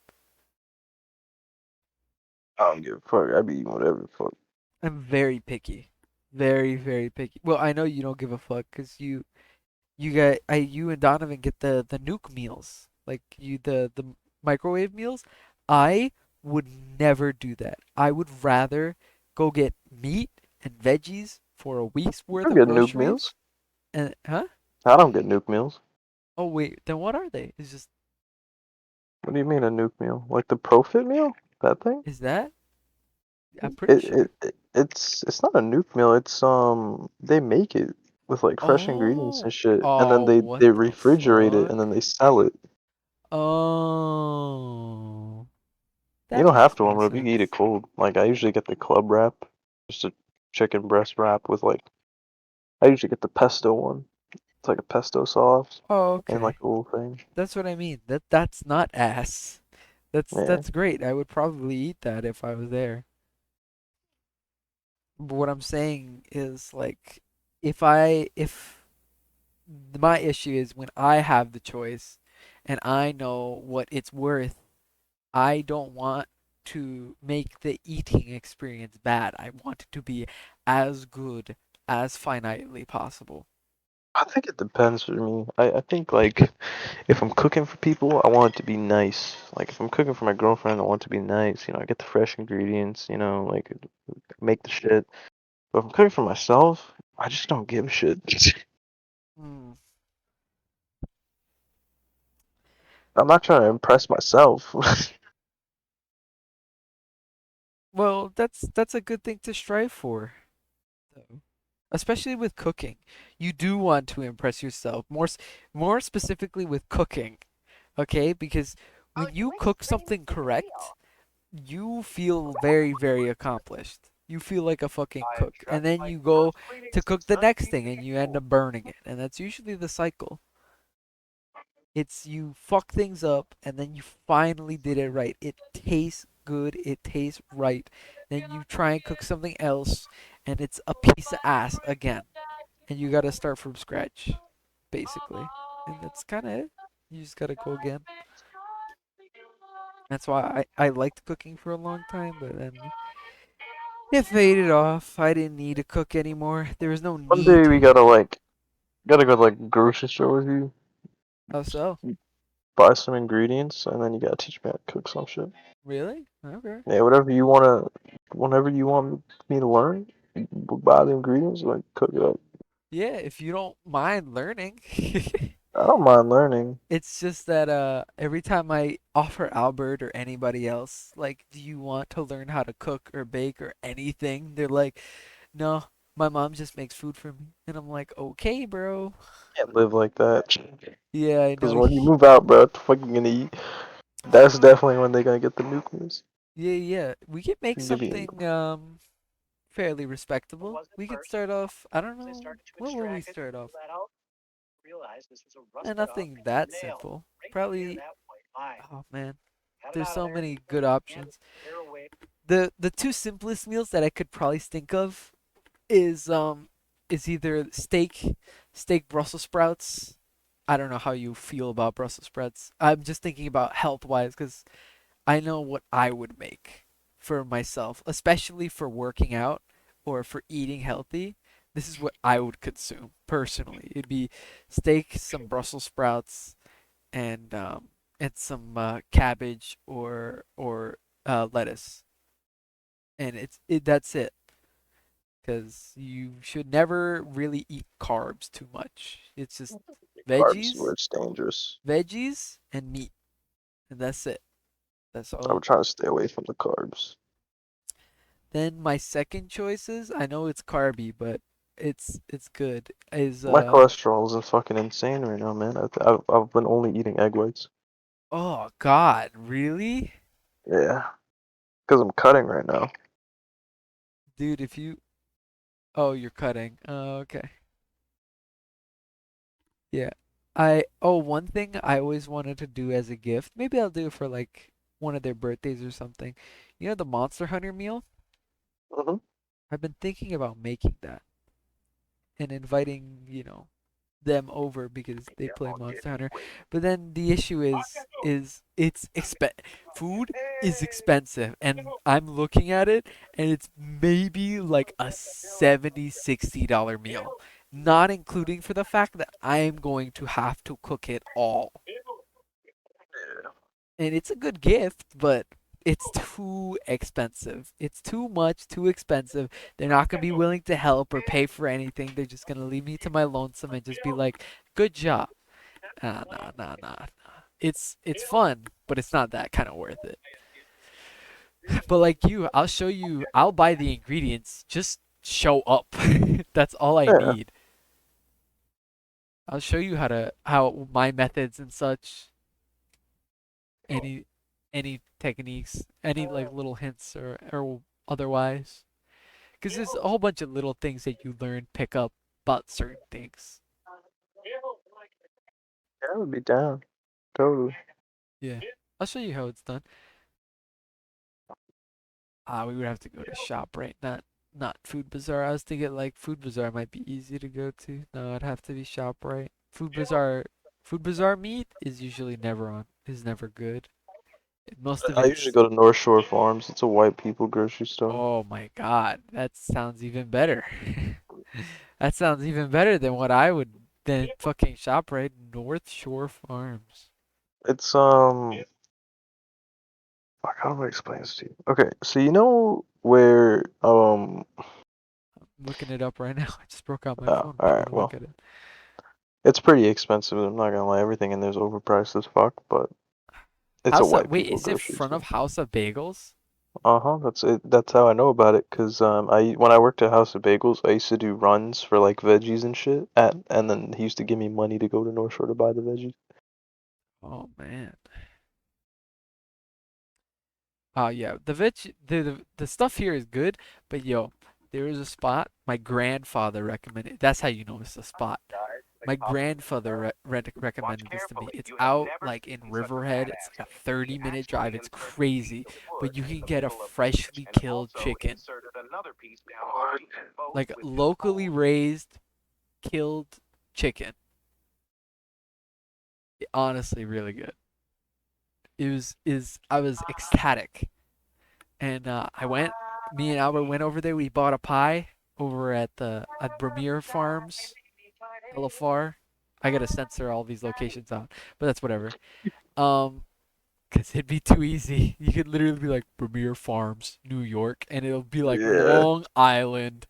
I don't give a fuck. I be eating whatever the fuck. I'm very picky. Very, very picky. Well, I know you don't give a fuck because you and Donovan get the nuke meals, like the microwave meals. I would never do that. I would rather go get meat and veggies for a week's You worth don't of get nuke meals. groceries. And huh? I don't get nuke meals. Oh wait, then what are they? Is just What do you mean a nuke meal? Like the profit meal? That thing? is that? I'm pretty It, sure. it, it it's not a nuke meal. It's they make it with like fresh ingredients and Oh, shit, and then oh, what they the refrigerate it and then fuck? they sell it. Oh, You that don't have makes to more warm it up. You can eat it sense. cold. Like I usually get the club wrap, just a chicken breast wrap with like I usually get the pesto one. It's like a pesto sauce Oh, and like okay. a little thing. That's what I mean. That's not ass. Yeah. That's great. I would probably eat that if I was there. But what I'm saying is like if my issue is when I have the choice and I know what it's worth, I don't want to make the eating experience bad. I want it to be as good as finitely possible. I think it depends for me. I think like if I'm cooking for people, I want it to be nice. Like if I'm cooking for my girlfriend, I want it to be nice. You know, I get the fresh ingredients. You know, like make the shit. But if I'm cooking for myself, I just don't give a shit. Hmm. I'm not trying to impress myself. Well, that's a good thing to strive for. Though. especially with cooking. You do want to impress yourself more specifically with cooking, okay? Because when you cook something correct, you feel very, very accomplished. You feel like a fucking cook. And then you go to cook the next thing and you end up burning it. And that's usually the cycle. It's you fuck things up and then you finally did it right. It tastes good, it tastes right. Then you try and cook something else and it's a piece of ass again. And you gotta start from scratch, basically. And that's kinda it. You just gotta go again. That's why I liked cooking for a long time, but then it faded off. I didn't need to cook anymore. There was no One day need. we gotta go to like grocery store with you, How so? buy some ingredients, and then you gotta teach me how to cook some shit. Really? Okay. Yeah, whenever you want me to learn, we'll buy the ingredients, like cook it up. Yeah, if you don't mind learning. I don't mind learning. It's just that every time I offer Albert or anybody else, like, do you want to learn how to cook or bake or anything? They're like, no, my mom just makes food for me. And I'm like, okay, bro. Can't live like that. Yeah, I Because know. when you move out, bro, what the fuck you gonna eat? That's definitely when they're gonna get the nucleus. Yeah, yeah. We could make Give you something fairly respectable. We could start off, I don't know, what will we start off? Nothing that simple. Probably, oh man, there's so many good options. The two simplest meals that I could probably think of is either steak Brussels sprouts. I don't know how you feel about Brussels sprouts. I'm just thinking about health wise because I know what I would make for myself, especially for working out or for eating healthy. This is what I would consume personally. It'd be steak, some Brussels sprouts, and some cabbage or lettuce, and that's it. Because you should never really eat carbs too much. It's just carbs where veggies, it's dangerous. veggies, and meat, and that's it. That's I all. would try to stay away from the carbs. Then my second choices, I know it's carby, but it's good. Is My cholesterol is fucking insane right now, man. I've been only eating egg whites. oh God, really? Yeah, because I'm cutting right now. Dude, if you oh you're cutting. Oh, okay. Yeah. One thing I always wanted to do as a gift, maybe I'll do it for like one of their birthdays or something. You know the Monster Hunter meal? Hmm. I've been thinking about making that and inviting, them over because they play Monster Hunter. But then the issue is food is expensive and I'm looking at it and it's maybe like a 70 $60 meal, not including for the fact that I'm going to have to cook it all. And it's a good gift, but it's too expensive. It's too much, too expensive. They're not gonna be willing to help or pay for anything. They're just gonna leave me to my lonesome and just be like, "Good job." Nah, nah, nah. It's fun, but it's not that kind of worth it. But like you, I'll show you. I'll buy the ingredients. Just show up. That's all I Yeah, need. I'll show you how my methods and such. Any any techniques, any like little hints or otherwise. Because there's a whole bunch of little things that you learn, pick up about certain things. yeah, I would be down. Totally. Yeah. I'll show you how it's done. We would have to go to ShopRite, not Food Bazaar. I was thinking like Food Bazaar might be easy to go to. No, it'd have to be ShopRite. Food Bazaar meat is never good. Most of I usually it's go to North Shore Farms. It's a white people grocery store. oh my God, that sounds even better. That sounds even better than what I would than fucking ShopRite North Shore Farms. It's fuck, how do I explain this to you? Okay, so you know where I'm looking it up right now. I just broke out my oh, phone. I'm alright, trying to look well, at it. it's pretty expensive. I'm not gonna lie, everything in there's overpriced as fuck, but it's a House of white Wait, people is it grocery front of store. House of Bagels? That's it. That's how I know about it. Cause when I worked at House of Bagels, I used to do runs for like veggies and shit. And then he used to give me money to go to North Shore to buy the veggies. Oh man. Yeah, the stuff here is good, but yo, there is a spot my grandfather recommended. That's how you know it's a spot. My grandfather recommended this to me. It's out like in Riverhead. It's like a 30-minute drive. It's crazy, but you can get a freshly killed chicken, like locally raised, killed chicken. Honestly, really good. It was is I was ecstatic, and me and Albert went over there. We bought a pie over at Bromere Farms, hella far. I gotta censor all these locations out, but that's whatever. Um, Cause it'd be too easy. You could literally be like Bromere Farms, New York, and it'll be like Yeah. Long Island.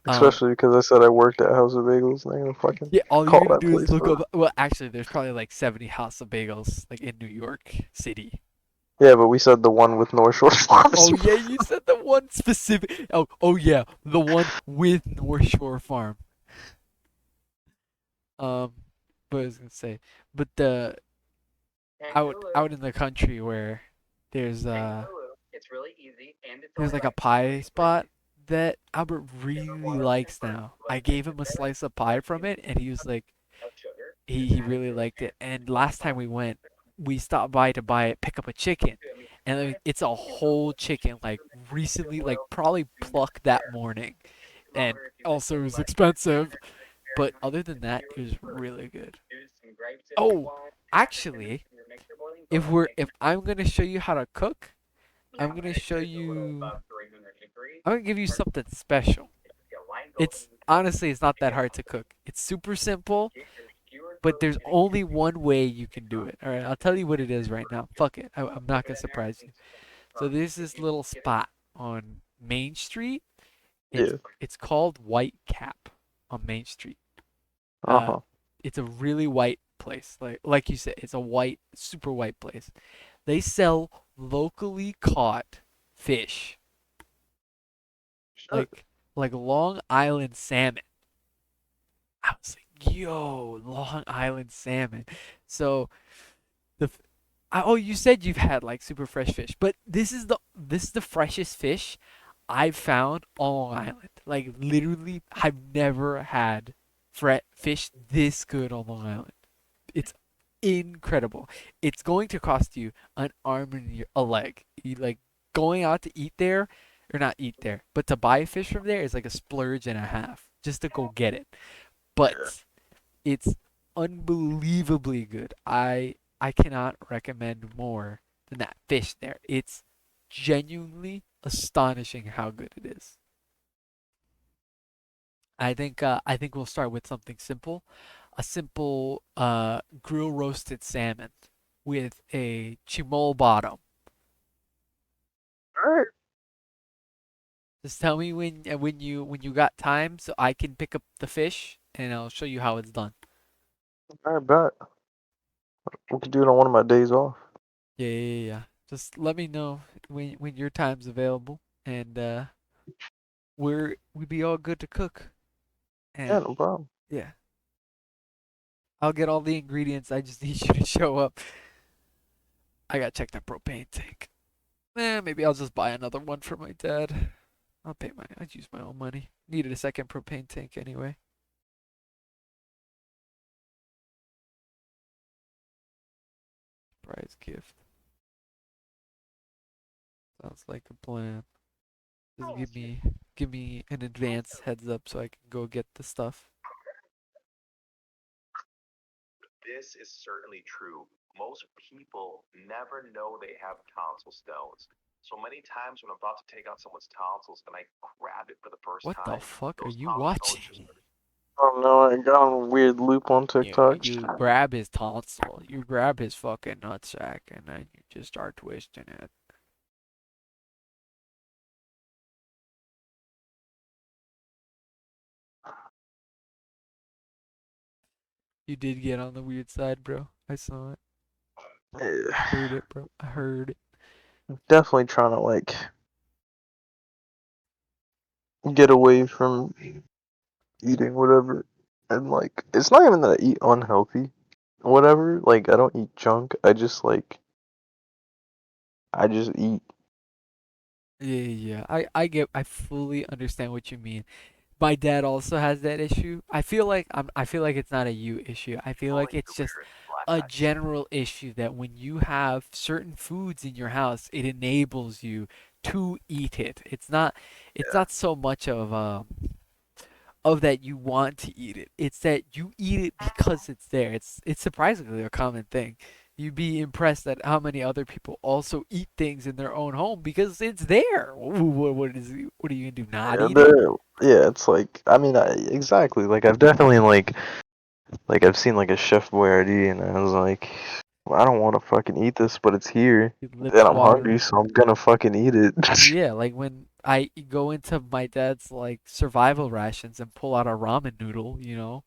Um, Especially because I said I worked at House of Bagels, and I'm gonna fucking yeah, all you're call gonna that do is place look for. up. Well, actually, there's probably like 70 House of Bagels like in New York City. Yeah, but we said the one with North Shore Farms. Oh yeah, you said the one specific. Oh yeah, the one with North Shore Farm. Um, what was I gonna say? But the out in the country where there's there's like a pie spot that Albert really likes now. I gave him a slice of pie from it, and he was like, he really liked it. And last time we went, we stopped by to pick up a chicken, and like, it's a whole chicken, like recently, like probably plucked that morning, and also it was expensive. But other than that, it was really good. Oh, actually, if I'm gonna show you how to cook, I'm gonna show you. I'm gonna give you something special. It's honestly, it's not that hard to cook. It's super simple, but there's only one way you can do it. All right, I'll tell you what it is right now. Fuck it, I'm not gonna surprise you. So there's this little spot on Main Street. It's Yeah. it's called White Cap on Main Street. Uh Uh, huh. it's a really white place. Like you said, it's a white, super white place. They sell locally caught fish, like like Long Island salmon. I was like, yo, Long Island salmon. So the oh, you said you've had like super fresh fish, but this is the freshest fish I've found on Long Island. Like literally, I've never had fish this good on Long Island. It's incredible. It's going to cost you an arm and a leg. Like going out to eat there, or not eat there, but to buy fish from there is like a splurge and a half just to go get it. But it's unbelievably good. I cannot recommend more than that fish there. It's genuinely astonishing how good it is. I think we'll start with something simple, a simple grill roasted salmon with a chimol bottom. Alright. Just tell me when you got time so I can pick up the fish and I'll show you how it's done. I bet. We could do it on one of my days off. Yeah. Just let me know when your time's available and we'd be all good to cook. Yeah, And no problem. yeah, I'll get all the ingredients. I just need you to show up. I gotta check that propane tank. Maybe I'll just buy another one for my dad. I'd use my own money. Needed a second propane tank anyway. Surprise gift. Sounds like a plan. Just give me an advance heads up so I can go get the stuff. This is certainly true. Most people never know they have tonsil stones. So many times when I'm about to take out someone's tonsils and I grab it for the first What the time, fuk are those you tonsil stones just watching? Oh no, I got on a weird loop on TikTok. You grab his tonsil, you grab his fucking nutsack, and then you just start twisting it. You did get on the weird side, bro. I saw it. Yeah. I heard it, bro. I heard it. definitely trying to like get away from eating whatever, and like it's not even that I eat unhealthy, whatever. Like I don't eat junk. I just eat. Yeah. I fully understand what you mean. My dad also has that issue. I feel like it's not a you issue. I feel like it's just a general issue that when you have certain foods in your house, it enables you to eat it. It's not so much of that you want to eat it. It's that you eat it because it's there. It's surprisingly a common thing. You'd be impressed at how many other people also eat things in their own home because it's there. What are you gonna do? Not Yeah, eat it? it's like I mean, exactly. Like I've definitely like I've seen like a Chef Boyardee, and I was like, well, I don't want to fucking eat this, but it's here, Your and lips I'm hungry, water. so I'm gonna fucking eat it. Yeah, like when I go into my dad's like survival rations and pull out a ramen noodle, you know?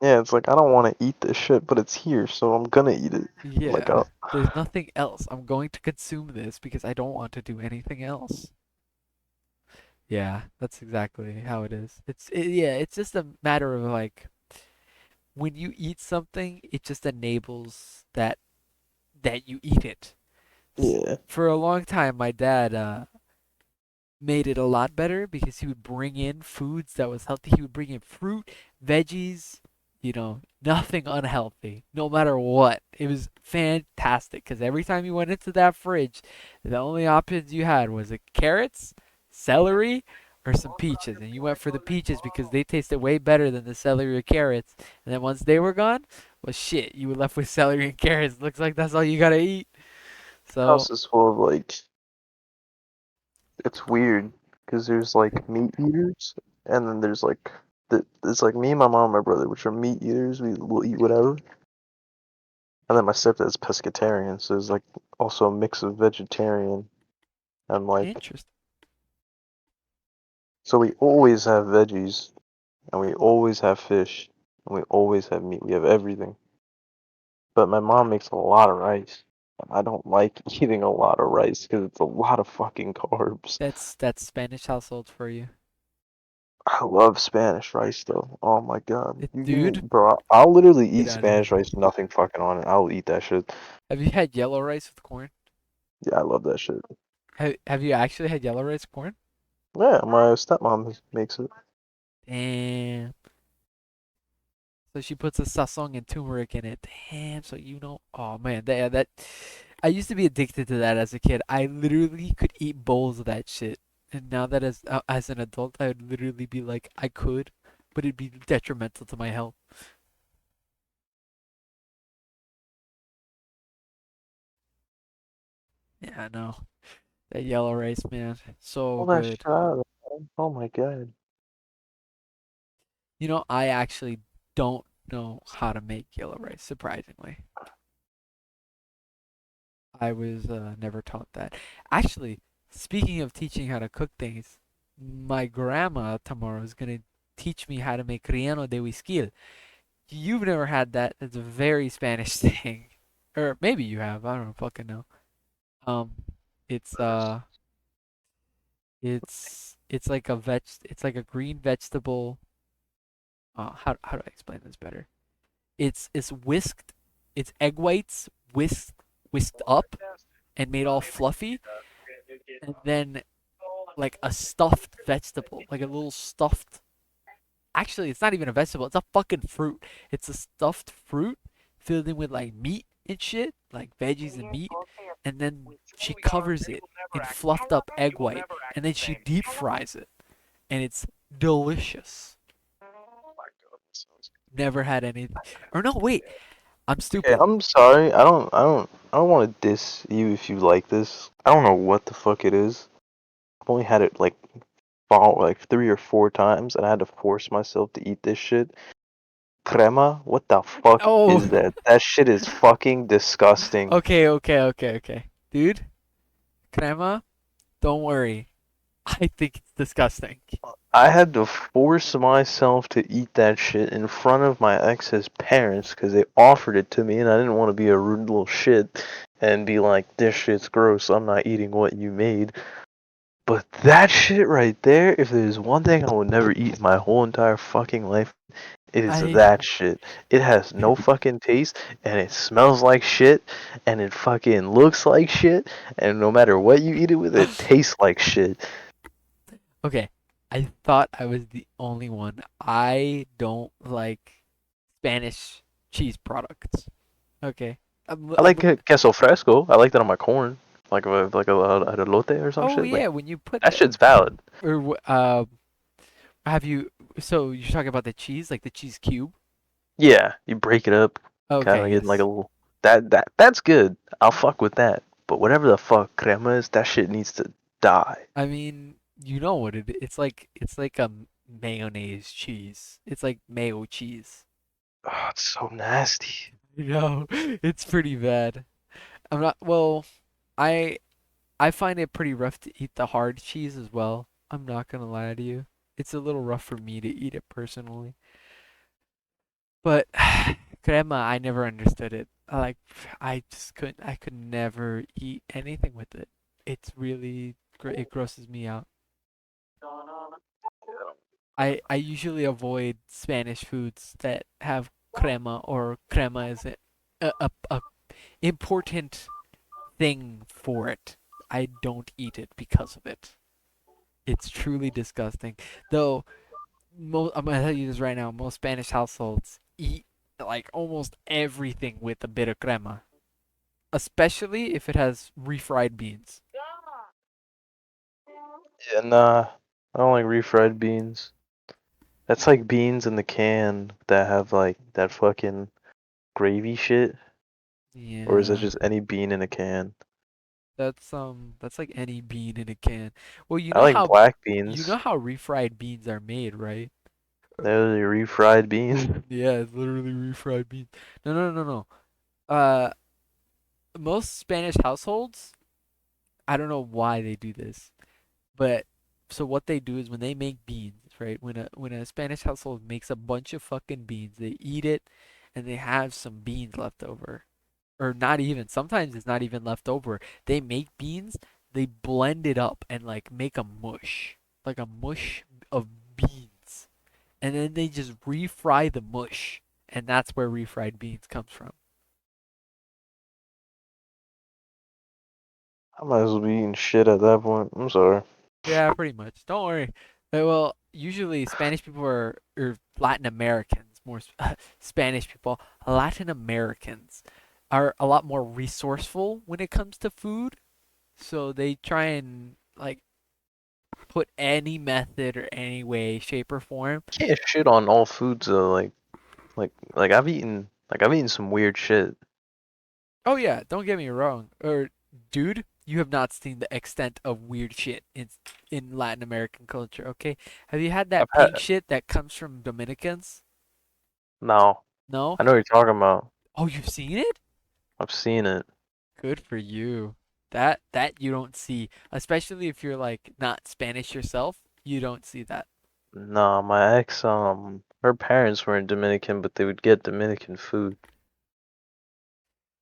Yeah, it's like I don't want to eat this shit, but it's here, so I'm gonna eat it. Like, Yeah. There's nothing else. I'm going to consume this because I don't want to do anything else. Yeah, that's exactly how it is. Yeah, it's just a matter of like when you eat something, it just enables that you eat it. yeah, For a long time, my dad made it a lot better because he would bring in foods that was healthy. He would bring in fruit, veggies, nothing unhealthy, no matter what. It was fantastic because every time you went into that fridge, the only options you had was carrots, celery, or some peaches. And you went for the peaches because they tasted way better than the celery or carrots. And then once they were gone, well, shit, you were left with celery and carrots. Looks like that's all you gotta eat. So, house is full of like it's weird because there's like meat eaters, and then there's like it's like me, my mom, and my brother, which are meat eaters. We will eat whatever, and then my stepdad's pescatarian, so there's like also a mix of vegetarian and like interesting. so we always have veggies, and we always have fish, and we always have meat. We have everything. But my mom makes a lot of rice. I don't like eating a lot of rice because it's a lot of fucking carbs. That's Spanish household for you. I love Spanish rice though. Oh my god. You give me, Dude, bro, I'll literally get eat out of here. Spanish rice, nothing fucking on it. I'll eat that shit. Have you had yellow rice with corn? Yeah, I love that shit. Have you actually had yellow rice with corn? Yeah, my stepmom makes it. Damn. So she puts a sazon and turmeric in it. Damn. So oh man, that I used to be addicted to that as a kid. I literally could eat bowls of that shit. And now that as an adult, I would literally be like, I could, but it'd be detrimental to my health. Yeah, I know. That yellow rice, man, so All that shit good. out of it, man. Oh my god. I actually don't know how to make yellow rice, surprisingly. I was never taught that. Actually, speaking of teaching how to cook things, my grandma tomorrow is going to teach me how to make relleno de whisky. You've never had that. It's a very Spanish thing. Or maybe you have. I don't fucking know. Um, it's it's like it's like a green vegetable. How do I explain this better? It's whisked, it's egg whites whisked up and made all fluffy, and then like a stuffed vegetable, like a little stuffed. Actually, it's not even a vegetable. It's a fucking fruit. It's a stuffed fruit filled in with like meat and shit, like veggies and meat, and then she covers it in fluffed up egg white, and then she deep fries it, and it's delicious. Oh my god, that sounds Never had anything. Or no, wait, I'm okay, stupid. I'm sorry. I don't want to diss you if you like this. I don't know what the fuck it is. I've only had it like like 3 or 4 times, and I had to force myself to eat this shit. Crema? What the fuck is Oh, that? That shit is fucking disgusting. okay. Dude, crema, don't worry. I think it's disgusting. I had to force myself to eat that shit in front of my ex's parents because they offered it to me, and I didn't want to be a rude little shit and be like, "This shit's gross. I'm not eating what you made." But that shit right there, if there's one thing I would never eat in my whole entire fucking life, it is I that shit. It has no fucking taste, and it smells like shit, and it fucking looks like shit, and no matter what you eat it with, it tastes like shit. Okay, I thought I was the only one. I don't like Spanish cheese products. Okay. I like queso fresco. I like that on my corn, like a elote or some Oh shit. Like yeah, when you put that shit's valid. or have you? So you're talking about the cheese, like the cheese cube? Yeah, you break it up, kind Okay, of get like a yes. little. That's good. I'll fuck with that. But whatever the fuck crema is, that shit needs to die. I mean, you know what it's like a mayonnaise cheese. It's like mayo cheese. Oh, it's so nasty. You know, it's pretty bad. I'm not. Well, I I find it pretty rough to eat the hard cheese as well. I'm not gonna lie to you. It's a little rough for me to eat it personally. But crema, I never understood it. I just couldn't. I could never eat anything with it. It's really, it grosses me out. I usually avoid Spanish foods that have crema or crema is a important thing for it. I don't eat it because of it. It's truly disgusting. Though I'm gonna tell you this right now, most Spanish households eat like almost everything with a bit of crema, especially if it has refried beans. Yeah, nah, I don't like refried beans. That's like beans in the can that have like that fucking gravy shit, or is that Yeah, just any bean in a can? that's like any bean in a can. Well, I like black you know beans. how refried beans are made, right? They're the refried beans. Yeah, it's literally refried beans. No, no, no, no. Uh, most Spanish households, I don't know why they do this, but so what they do is when they make beans, right? When a Spanish household makes a bunch of fucking beans, they eat it and they have some beans left over. Or not even. Sometimes it's not even left over. They make beans, they blend it up and like make a mush. Like a mush of beans. And then they just refry the mush. And that's where refried beans comes from. I might as well be eating shit at that point. I'm sorry. Yeah, pretty much. Don't worry. Well, usually Spanish people or Latin Americans, more Spanish people, Latin Americans are a lot more resourceful when it comes to food. So they try and like put any method or any way, shape, or form. Can't shit on all foods though. Like I've eaten some weird shit. Oh yeah, don't get me wrong. Or dude, you have not seen the extent of weird shit in Latin American culture, okay? Have you had I've that had pink shit that comes from Dominicans? no. No? I know what you're talking about. Oh, you've seen it? I've seen it. Good for you. That you don't see, especially if you're like not Spanish yourself, you don't see that. No, my ex her parents weren't Dominican, but they would get Dominican food.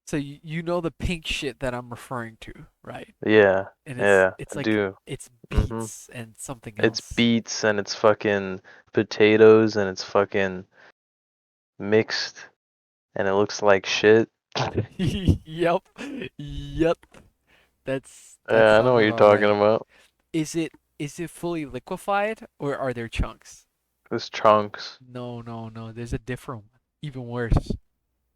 So you know the pink shit that I'm referring to, right? Yeah, And yeah, it's I like do. it's Mhm. beets and something It's else. beets and it's fucking potatoes and it's fucking mixed and it looks like shit. Yep. Yep. That Yeah, I know sounds what you're about talking right. about. Is it fully liquefied or are there chunks? This chunks. No, no, no. There's a different one. Even worse.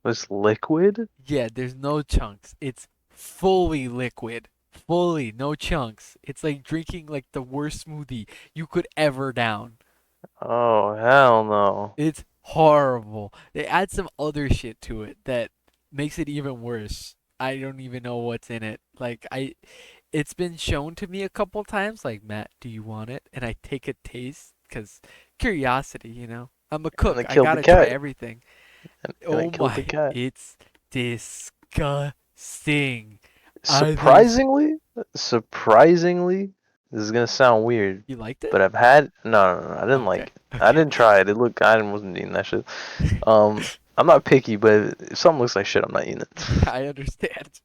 This liquid? Yeah, there's no chunks. It's fully liquid. Fully, no chunks. It's like drinking like the worst smoothie you could ever down. Oh, hell no. It's horrible. They add some other shit to it that makes it even worse. I don't even know what's in it. It's been shown to me a couple times. Like, Matt, do you want it? And I take a taste because curiosity, you know. I'm a And cook. they I killed the gotta try cat. everything. And they Oh killed the my, cat. it's disgusting. Either Surprisingly, surprisingly, This is gonna sound weird, You liked it? but I've had no, I didn't Okay. like it. I didn't try it. It looked I wasn't eating that shit. I'm not picky, but if something looks like shit, I'm not eating it. I understand.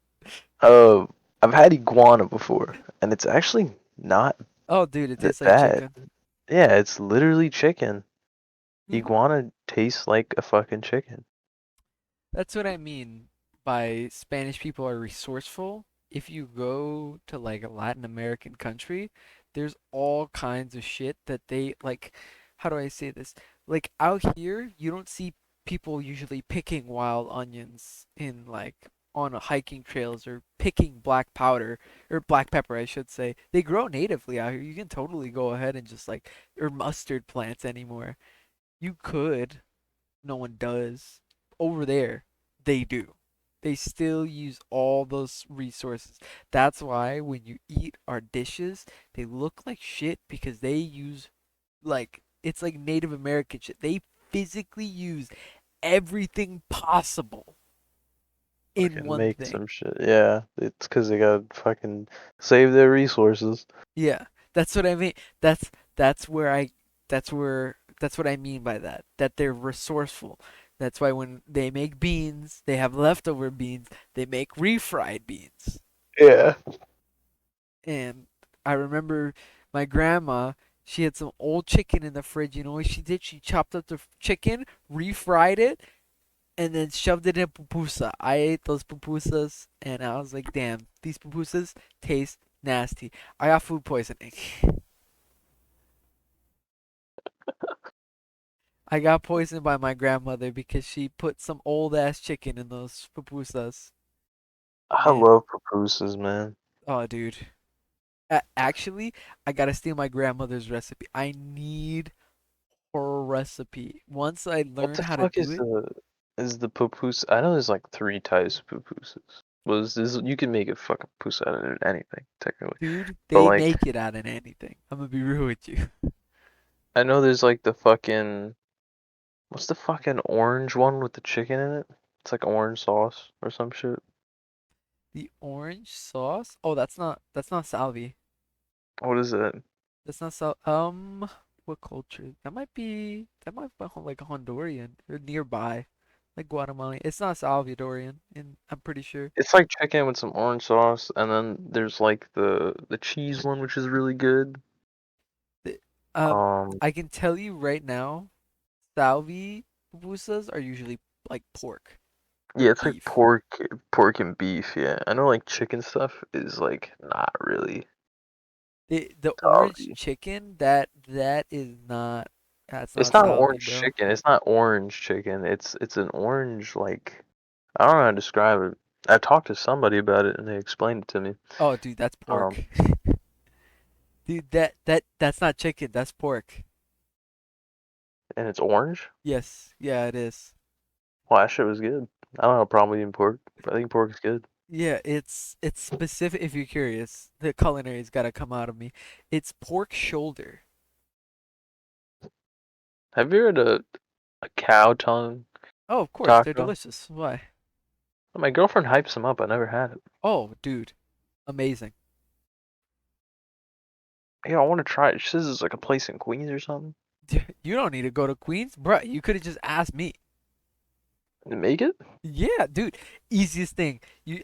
Uh, I've had iguana before, and it's actually not Oh, dude, it that tastes like bad. chicken. Yeah, it's literally chicken. Hmm. Iguana tastes like a fucking chicken. That's what I mean by Spanish people are resourceful. If you go to like a Latin American country, there's all kinds of shit that they like. How do I say this? Like out here, you don't see people usually picking wild onions in like on a hiking trails or picking black powder or black pepper, I should say. They grow natively out here. You can totally go ahead and just like or mustard plants anymore. You could, no one does. Over there, they do. They still use all those resources. That's why when you eat our dishes, they look like shit because they use like it's like Native American shit. They physically use everything possible in Fucking one make thing. some shit. Yeah, it's 'cause they gotta fucking save their resources. Yeah, that's what I mean. That's where I that's what I mean by that. That they're resourceful. That's why when they make beans, they have leftover beans. They make refried beans. Yeah. And I remember my grandma, she had some old chicken in the fridge. You know what she did? She chopped up the chicken, refried it, and then shoved it in pupusa. I ate those pupusas, and I was like, damn, these pupusas taste nasty. I got food poisoning. I got poisoned by my grandmother because she put some old ass chicken in those pupusas. I And love pupusas, man. oh, dude. Actually, I gotta steal my grandmother's recipe. I need her recipe. Once I What learn the how to fuck do it, is the pupus? I know there's like three types of pupusas. Was this you can make a fucking pupusa out of anything technically, dude, but they like make it out of anything. I'm gonna be real with you. I know there's like the fucking what's the fucking orange one with the chicken in it? It's like orange sauce or some shit. The orange sauce? Oh, that's not salvi. What is it? That's not what culture? That might be like a Honduran or nearby, like Guatemalan. It's not Salvadorian, and I'm pretty sure. It's like chicken with some orange sauce, and then there's like the cheese one, which is really good. The- Um, I can tell you right now, Salvi pupusas are usually like pork yeah, or it's like beef. pork and beef. Yeah, I know like chicken stuff is like not really The orange salty. chicken, that is not that's It's not not salvi, orange bro. chicken. It's not orange chicken. It's an orange like I don't know how to describe it. I talked to somebody about it and they explained it to me. Oh, dude, that's Um, pork. Dude, that's not chicken, that's pork. and it's orange. Yes, yeah, it is. Well, that shit was good. I don't have a problem eating pork. I think pork is good. Yeah, it's specific if you're curious. The culinary's gotta come out of me. It's pork shoulder. Have you heard a cow tongue Oh, of course, they're taco? delicious. Why? My girlfriend hypes them up. I never had it. Oh, dude, amazing. Yeah, I want to try it. She says it's like a place in Queens or something. You don't need to go to Queens, bruh. You could have just asked me. To make it? Yeah, dude. Easiest thing.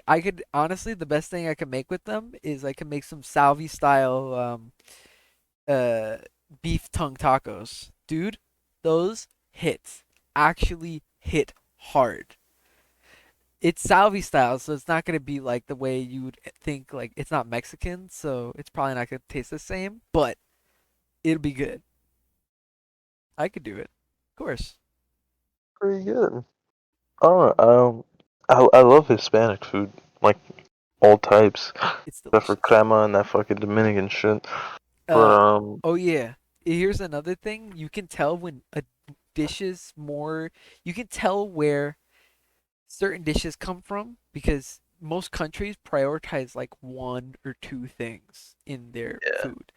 I could honestly, the best thing I can make with them is I can make some Salvi style uh beef tongue tacos. Dude, those hit. Actually hit hard. It's Salvi style, so it's not gonna be like the way you would think. Like it's not Mexican, so it's probably not gonna taste the same, but it'll be good. I could do it, of course. Pretty good. Oh, I love Hispanic food, like all types, It's except for delicious. crema and that fucking Dominican shit. But Uh, oh yeah. Here's another thing. You can tell when a dish is more. You can tell where certain dishes come from because most countries prioritize like one or two things in their yeah, food.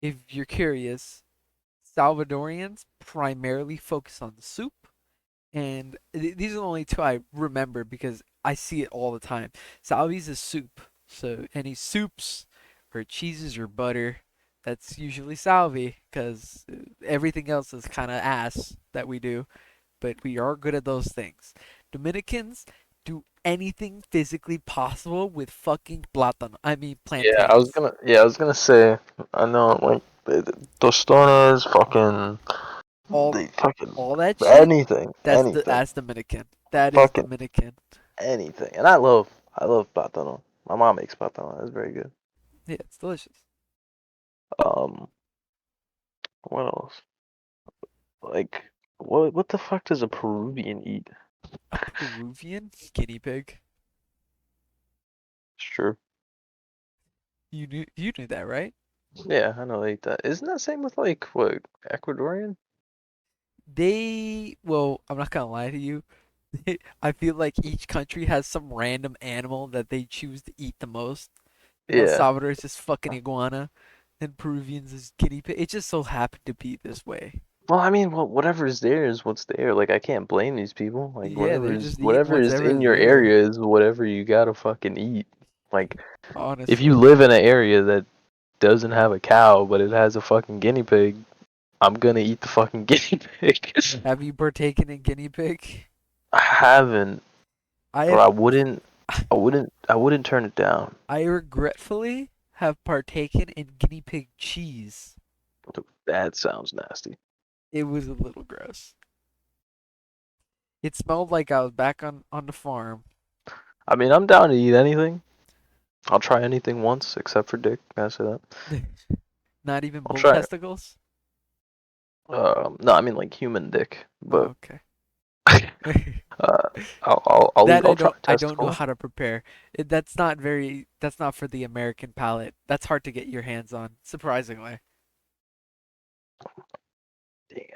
If you're curious, Salvadorians primarily focus on the soup, and these are the only two I remember because I see it all the time. Salvi's is soup, so any soups or cheeses or butter, That's usually salvi, because everything else is kind of ass that we do, but we are good at those things. Dominicans do anything physically possible with fucking plátano. I mean plantains. I was gonna say, I know, like, tostones, fucking, All they fucking, all that shit. anything, That's Dominican. That is fucking Dominican. anything. And I love plátano. My mom makes plátano. It's very good. Yeah, it's delicious. Um, what else? Like, what the fuck does a Peruvian eat? A Peruvian guinea pig. It's true. You knew that, right? Yeah, I know they eat that. Isn't that same with like what Ecuadorian? Well, I'm not gonna lie to you. I feel like each country has some random animal that they choose to eat the most. El Yeah. Salvador is just fucking iguana, and Peruvians is guinea pig. It just so happened to be this way. Well, I mean, whatever is there is what's there. Like, I can't blame these people. Like, Yeah, they're just eating whatever is in whatever's your there. area is whatever you gotta fucking eat. Like, if you Honestly, live in an area that doesn't have a cow but it has a fucking guinea pig, I'm gonna eat the fucking guinea pig. have you partaken in guinea pig? I haven't, I but have. I wouldn't turn it down. I regretfully have partaken in guinea pig cheese. That sounds nasty. It was a little gross. It smelled like I was back on the farm. I mean, I'm down to eat anything. I'll try anything once, except for dick. Can I say that? Not even I'll bull try it. testicles? No, I mean like human dick, but Oh, okay. uh, I'll eat. That I'll try I don't know testicle. how to prepare. That's not for the American palate. That's hard to get your hands on, surprisingly. Damn.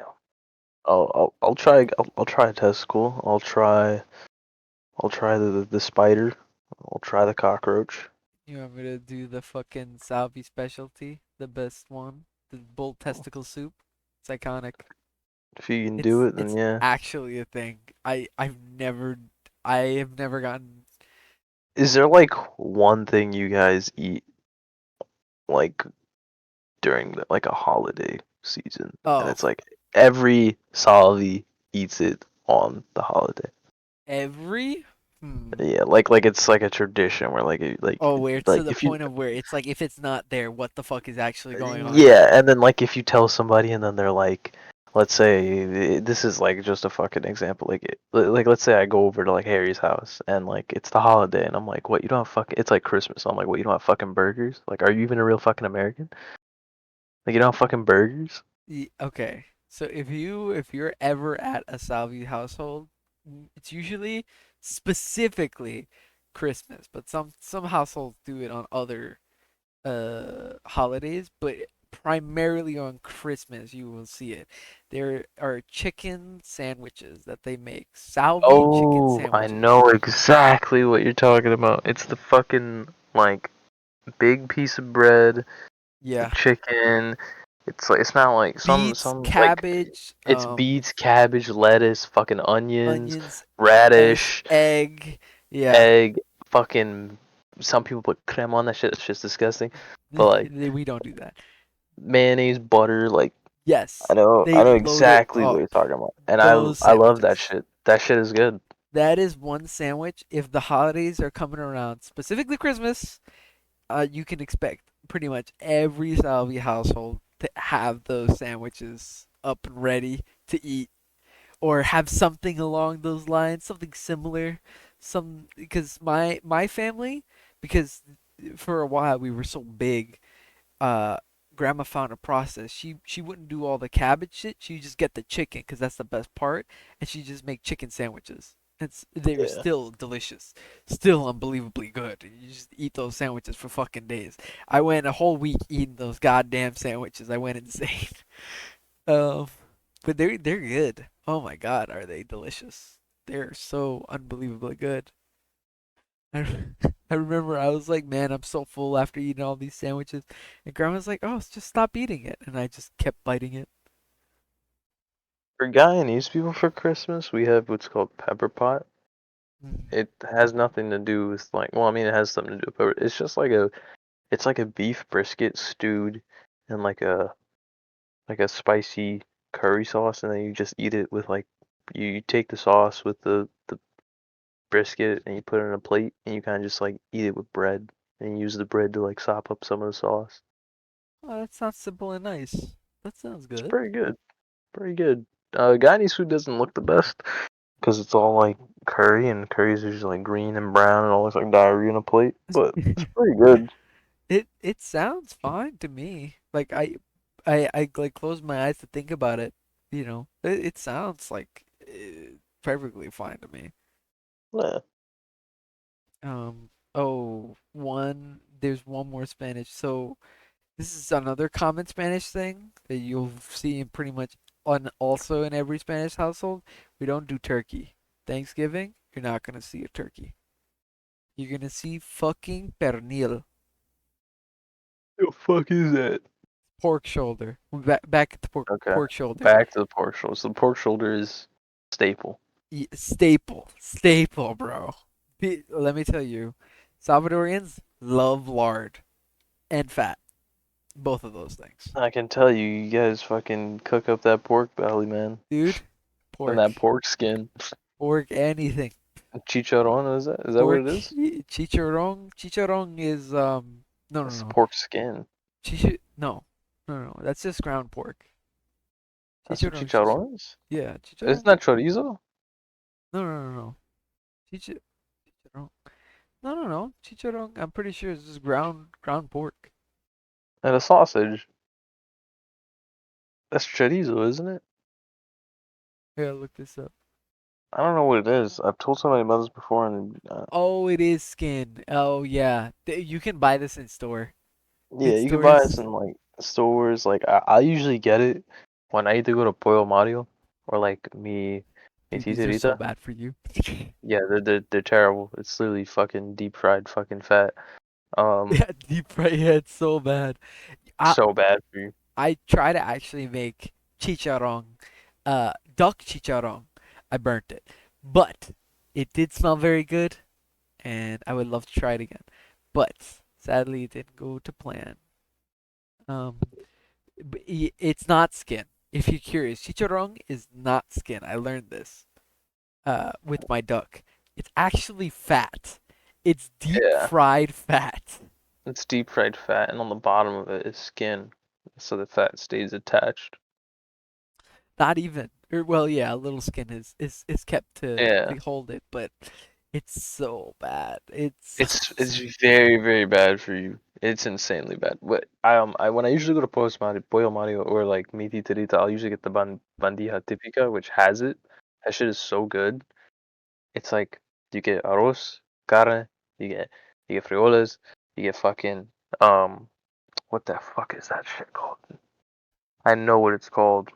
I'll try. I'll try a testicle. I'll try the spider. I'll try the cockroach. You want me to do the fucking Salvi specialty? The best one? The bull testicle soup? It's iconic. If you can do it, then It's yeah. actually a thing. I have never gotten. Is there like one thing you guys eat like during like a holiday season, and Oh, it's like every Salvi eats it on the holiday? every? Hmm. Yeah, like it's like a tradition where Oh, where it's to like the if you point of where it's like if it's not there, what the fuck is actually going on? yeah, and then like if you tell somebody and then they're like, let's say this is like just a fucking example, like let's say I go over to like Harry's house and like it's the holiday and I'm like, what, you don't have fucking, it's like Christmas. I'm like, what, you don't have fucking burgers? Like, are you even a real fucking American? Like, you don't have fucking burgers? Okay, so if you're ever at a Salvi household, it's usually specifically Christmas, but some households do it on other holidays, but primarily on Christmas you will see it. There are chicken sandwiches that they make. Salvi chicken Oh, I sandwiches. know exactly what you're talking about. It's the fucking like big piece of bread, the Yeah. chicken. It's like it's not like Beets, some like cabbage, it's beets, cabbage, lettuce, fucking onions, onions, radish, egg. Yeah. egg, fucking. Some people put creme on that shit. It's just disgusting. But like We don't do that. mayonnaise, butter, like Yes, I they know load it exactly what up. you're talking about, and Those I love that sandwiches. shit. That shit is good. That is one sandwich. If the holidays are coming around, specifically Christmas, you can expect pretty much every Salvi household to have those sandwiches up and ready to eat, or have something along those lines, something similar. Some because my family, because for a while we were so big, uh, grandma found a process. She wouldn't do all the cabbage shit. She just get the chicken because that's the best part, and she just make chicken sandwiches. They were Yeah. still delicious, still unbelievably good. You just eat those sandwiches for fucking days. I went a whole week eating those goddamn sandwiches. I went insane. Um, but they're good. Oh my god, are they delicious? They're so unbelievably good. I, I remember I was like, man, I'm so full after eating all these sandwiches. And grandma's like, oh, just stop eating it. And I just kept biting it. For Guyanese people for Christmas, we have what's called pepper pot. Mm. It has nothing to do with like, well, I mean, it has something to do with pepper. It's just like it's like a beef brisket stewed and like a spicy curry sauce, and then you just eat it with like you take the sauce with the brisket and you put it in a plate and you kind of just like eat it with bread and you use the bread to like sop up some of the sauce. Oh, that sounds simple and nice. That sounds It's good. pretty good, pretty good. Guyanese food doesn't look the best because it's all like curry and curries are usually like green and brown and all looks like diarrhea on a plate, but it's pretty good. It sounds fine to me. Like I like close my eyes to think about it. You know, it sounds like perfectly fine to me. Yeah. There's one more Spanish. So this is another common Spanish thing that you'll see in pretty much on also in every Spanish household. We don't do turkey. Thanksgiving, you're not gonna see a turkey. You're gonna see fucking pernil, The fuck is that? pork shoulder. Back at the Okay. pork shoulder. Back to the pork shoulder. So the pork shoulder is staple. Staple, bro. Let me tell you, Salvadorians love lard and fat, both of those things, I can tell you, you guys fucking cook up that pork belly, man. dude. And Pork, that pork skin. pork, anything. Chicharron, is that? Is that what Pork, it is? chicharrón. Chicharrón is no, no, That's no. pork skin. No, no, no. That's just ground pork. That's what Chicharrón's just chicharron is? yeah. Isn't Chicharrón. that chorizo? No, no, no, no. Chicharrón. No, no, no. Chicharrón. I'm pretty sure it's just ground pork. And a sausage. That's chorizo, isn't it? Yeah, look this up. I don't know what it is. I've told somebody about this before, and Oh, it is skin. Oh yeah, you can buy this in store. yeah, In you can buy this stores, in like stores. Like I usually get it when I either go to Pollo Mario or like mi dude, these are so titirita. bad for you. Yeah, they're terrible. It's literally fucking deep fried fucking fat. Yeah, deep fry. Yeah, it's so bad. I So bad for you. I try to actually make chicharrón, duck chicharrón. I burnt it, but it did smell very good, and I would love to try it again. But sadly, it didn't go to plan. Um, it's not skin. If you're curious, chicharrón is not skin. I learned this with my duck. It's actually fat. It's deep Yeah, fried fat. it's deep fried fat, and on the bottom of it is skin, so the fat stays attached. Not even. Well, yeah, a little skin is kept Yeah, to hold it, but it's so bad. It's it's very very bad for you. It's insanely bad. But I when I usually go to Pollo Mario or like mi titirita, I'll usually get the bandija típica, which has it. That shit is so good. It's like you get arroz, carne, you get frijoles, you get fucking what the fuck is that shit called? I know what it's called.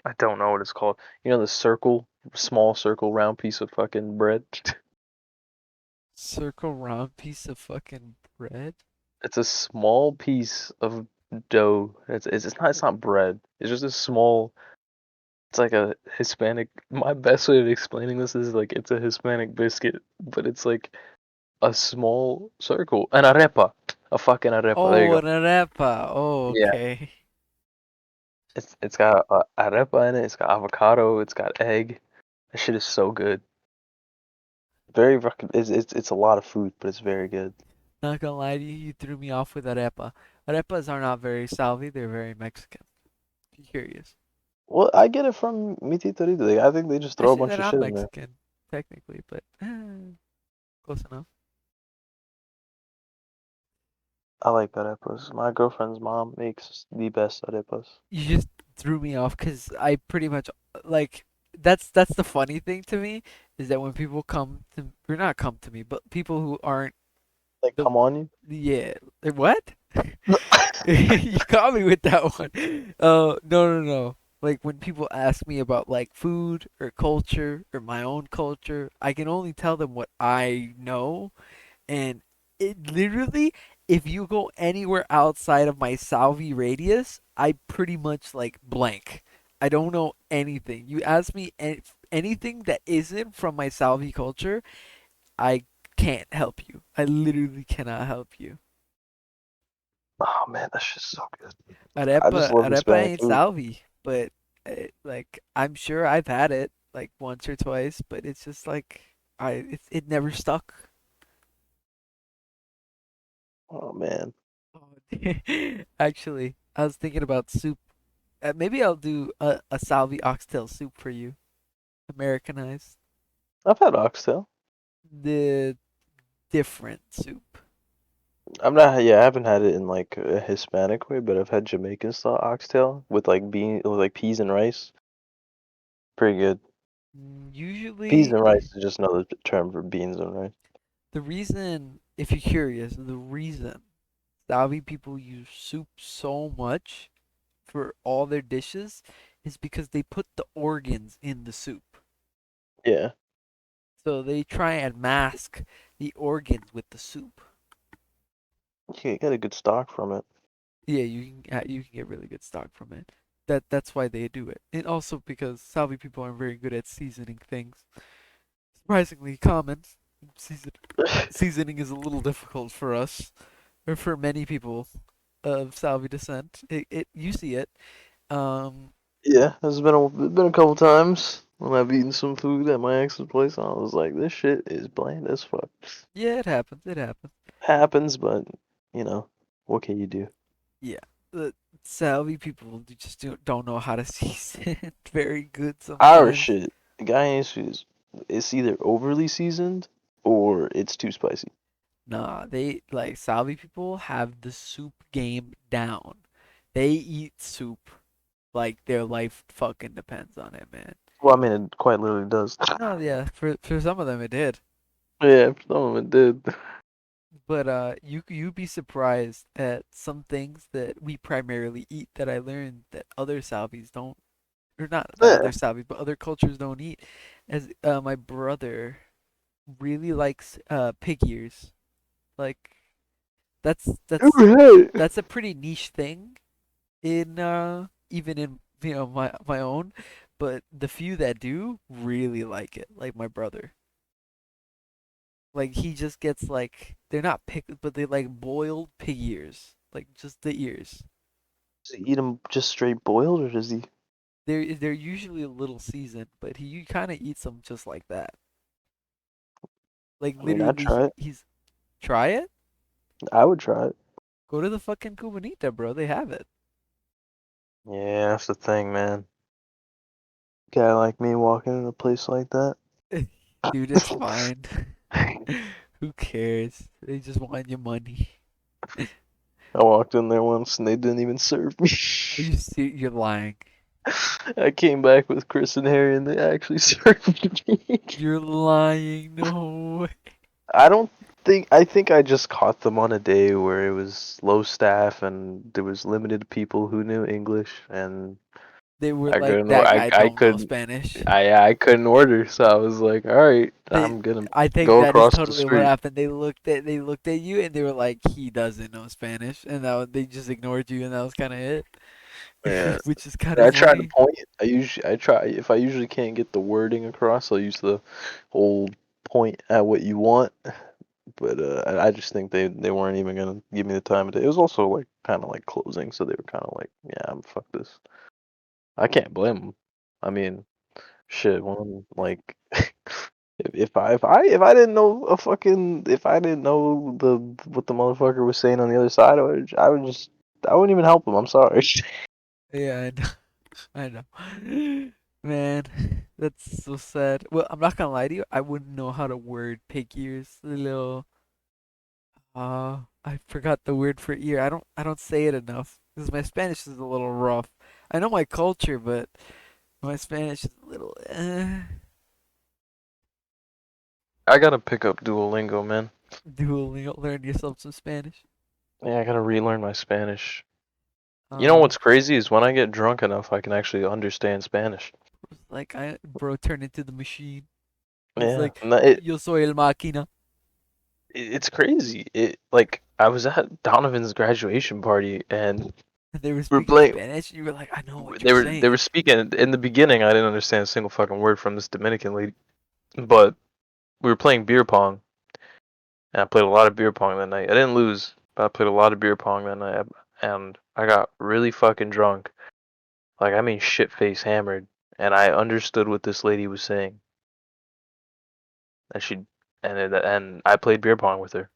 I don't know what it's called. You know the circle, small circle, round piece of fucking bread. circle round piece of fucking bread. It's a small piece of dough. It's not bread. It's just a small. It's like a Hispanic. My best way of explaining this is like it's a Hispanic biscuit, but it's like a small circle. An arepa. A fucking arepa. There you Oh, go. an arepa. Oh, Yeah. okay. It's got arepa in it. It's got avocado. It's got egg. That shit is so good. It's a lot of food, but it's very good. Not gonna lie to you, you threw me off with arepa. Arepas are not very salvi, they're very Mexican. If you're curious. Well, I get it from Mi Torito. I think they just throw a Actually, they're bunch of not shit in there. Mexican, technically, but close enough. I like arepas. My girlfriend's mom makes the best arepas. You just threw me off because I pretty much like that's the funny thing to me is that when people come to or not come to me, but people who aren't Like, the come on you. yeah what you caught me with that one. No, no, no. Like when people ask me about like food or culture or my own culture, I can only tell them what I know, and it literally, if you go anywhere outside of my Salvi radius, I pretty much like blank. I don't know anything. You ask me anything that isn't from my Salvi culture, I can't help you. I literally cannot help you. Oh man, that shit's so good. I just love Arepa Hispanic ain't food. salvi, but like I'm sure I've had it like once or twice, but it's just like it never stuck. Oh man. Oh, actually, I was thinking about soup. Maybe I'll do a salvi oxtail soup for you, Americanized. I've had oxtail. The different soup. I haven't had it in like a Hispanic way, but I've had Jamaican style oxtail with like peas and rice. Pretty good. Peas Usually, and rice is just another term for beans and rice. the reason, if you're curious, the reason Saudi people use soup so much for all their dishes is because they put the organs in the soup. Yeah. So they try and mask the organs with the soup. You get a good stock from it. Yeah, you can get really good stock from it. That's why they do it. And also because Saudi people aren't very good at seasoning things. Surprisingly common. Season, Seasoning is a little difficult for us, or for many people of Salvi descent. It you see it. Um, Yeah, there's been a couple times when I've eaten some food at my ex's place. I was like, this shit is bland as fuck. yeah, it happens. It happens. Happens, but you know, what can you do? Yeah, the Salvi people just don't know how to season very good Our sometimes. shit, the guy is it's either overly seasoned or it's too spicy. Nah, they like Salvi people have the soup game down. They eat soup like their life fucking depends on it, man. Well, I mean, it quite literally does. No, yeah, for some of them it did. Yeah, some of it did. But you'd be surprised at some things that we primarily eat that I learned that other Salvis don't, or not that other Yeah. Salvis, but other cultures don't eat. As my brother really likes pig ears. Like that's that's Right. that's a pretty niche thing in even in my own, but the few that do really like it. Like my brother. Like he just gets like they're not picked, but they like boiled pig ears, like just the ears. Does he eat them just straight boiled, or does he? They're usually a little seasoned, but he kind of eats them just like that. Like I mean, I'd literally, try it. he's try it. I would try it. Go to the fucking Cubanita, bro. They have it. Yeah, that's the thing, man. Guy like me walking in a place like that. Dude, it's fine. Who cares? They just want your money. I walked in there once and they didn't even serve me. Are you You're lying. I came back with Chris and Harry and they actually served me. You're lying. No way. I think I just caught them on a day where it was low staff and there was limited people who knew English and They were I like, couldn't or that I guy I don't know couldn't Spanish. I couldn't order, so I was like, all right, They, I'm gonna I think go that is across the totally what street. happened. They looked at you and they were like, he doesn't know Spanish, and they just ignored you, and that was kind of it, Yeah. which is kind of I try to funny. point. I try if I usually can't get the wording across, I'll use the whole point at what you want. But I just think they weren't even gonna give me the time of day. It was also like kind of like closing, so they were kind of like, yeah, I'm fuck this. I can't blame them. I mean, shit, one like if I didn't know a fucking if I didn't know the what the motherfucker was saying on the other side, I wouldn't even help him. I'm sorry. Yeah, I know. I know. Man, that's so sad. Well, I'm not gonna lie to you. I wouldn't know how to word pig ears. The little, I forgot the word for ear. I don't say it enough because my Spanish is a little rough. I know my culture, but my Spanish is a little. I gotta pick up Duolingo, man. Duolingo, learn yourself some Spanish. Yeah, I gotta relearn my Spanish. You know Uh, what's crazy is when I get drunk enough, I can actually understand Spanish. like bro turned into the machine. He's Yeah, like, and it, yo soy el máquina. it's crazy. It like I was at Donovan's graduation party and And they were we were speaking playing. Spanish. And you were like, I know what you're They were saying. speaking in the beginning. I didn't understand a single fucking word from this Dominican lady, but we were playing beer pong, and I played a lot of beer pong that night. I didn't lose, but I played a lot of beer pong that night. and I got really fucking drunk. Like, I mean, shit face hammered, and I understood what this lady was saying. And and I played beer pong with her.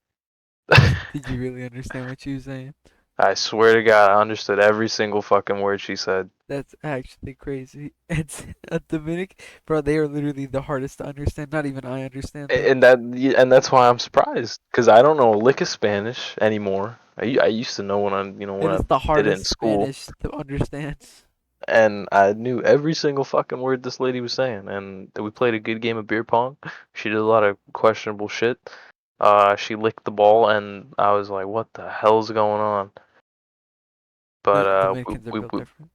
Did you really understand what she was saying? I swear to God, I understood every single fucking word she said. That's actually crazy. It's a Dominic, bro. They are literally the hardest to understand. Not even I understand them. And that's why I'm surprised, because I don't know a lick of Spanish anymore. I used to know when It I is the did it in hardest school, Spanish to understand. and I knew every single fucking word this lady was saying. And we played a good game of beer pong. She did a lot of questionable shit. She licked the ball, and I was like, "What the hell's going on?" But Dominicans are built different.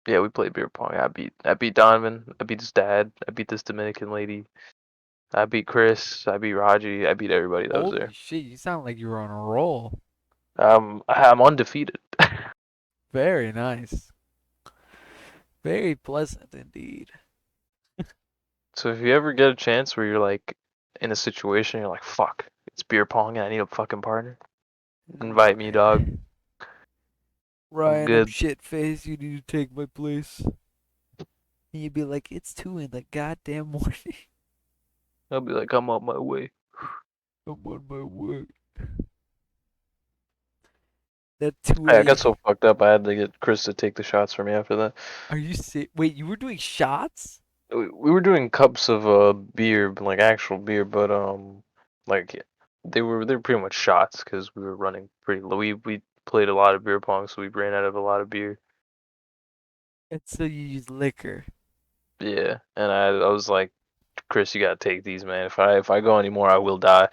yeah, we played beer pong. I beat Donovan. I beat his dad. I beat this Dominican lady. I beat Chris. I beat Raji. I beat everybody that was Holy there. shit, you sound like you were on a roll. I'm undefeated. Very nice. Very pleasant indeed. So if you ever get a chance where you're like in a situation, you're like, fuck, it's beer pong and I need a fucking partner, invite me, dog. I'm Ryan, I'm good. shit faced. You need to take my place. And you'd be like, it's 2 in the goddamn morning. I'll be like, I'm on my way. I'm on my way. That 2 I got a. so fucked up, I had to get Chris to take the shots for me after that. Are you sick? Wait, you were doing shots? We were doing cups of beer, like actual beer, but like they were pretty much shots because we were running pretty low. We played a lot of beer pong, so we ran out of a lot of beer. And so you use liquor. Yeah, and I was like, Chris, you gotta take these, man. If I go anymore, I will die.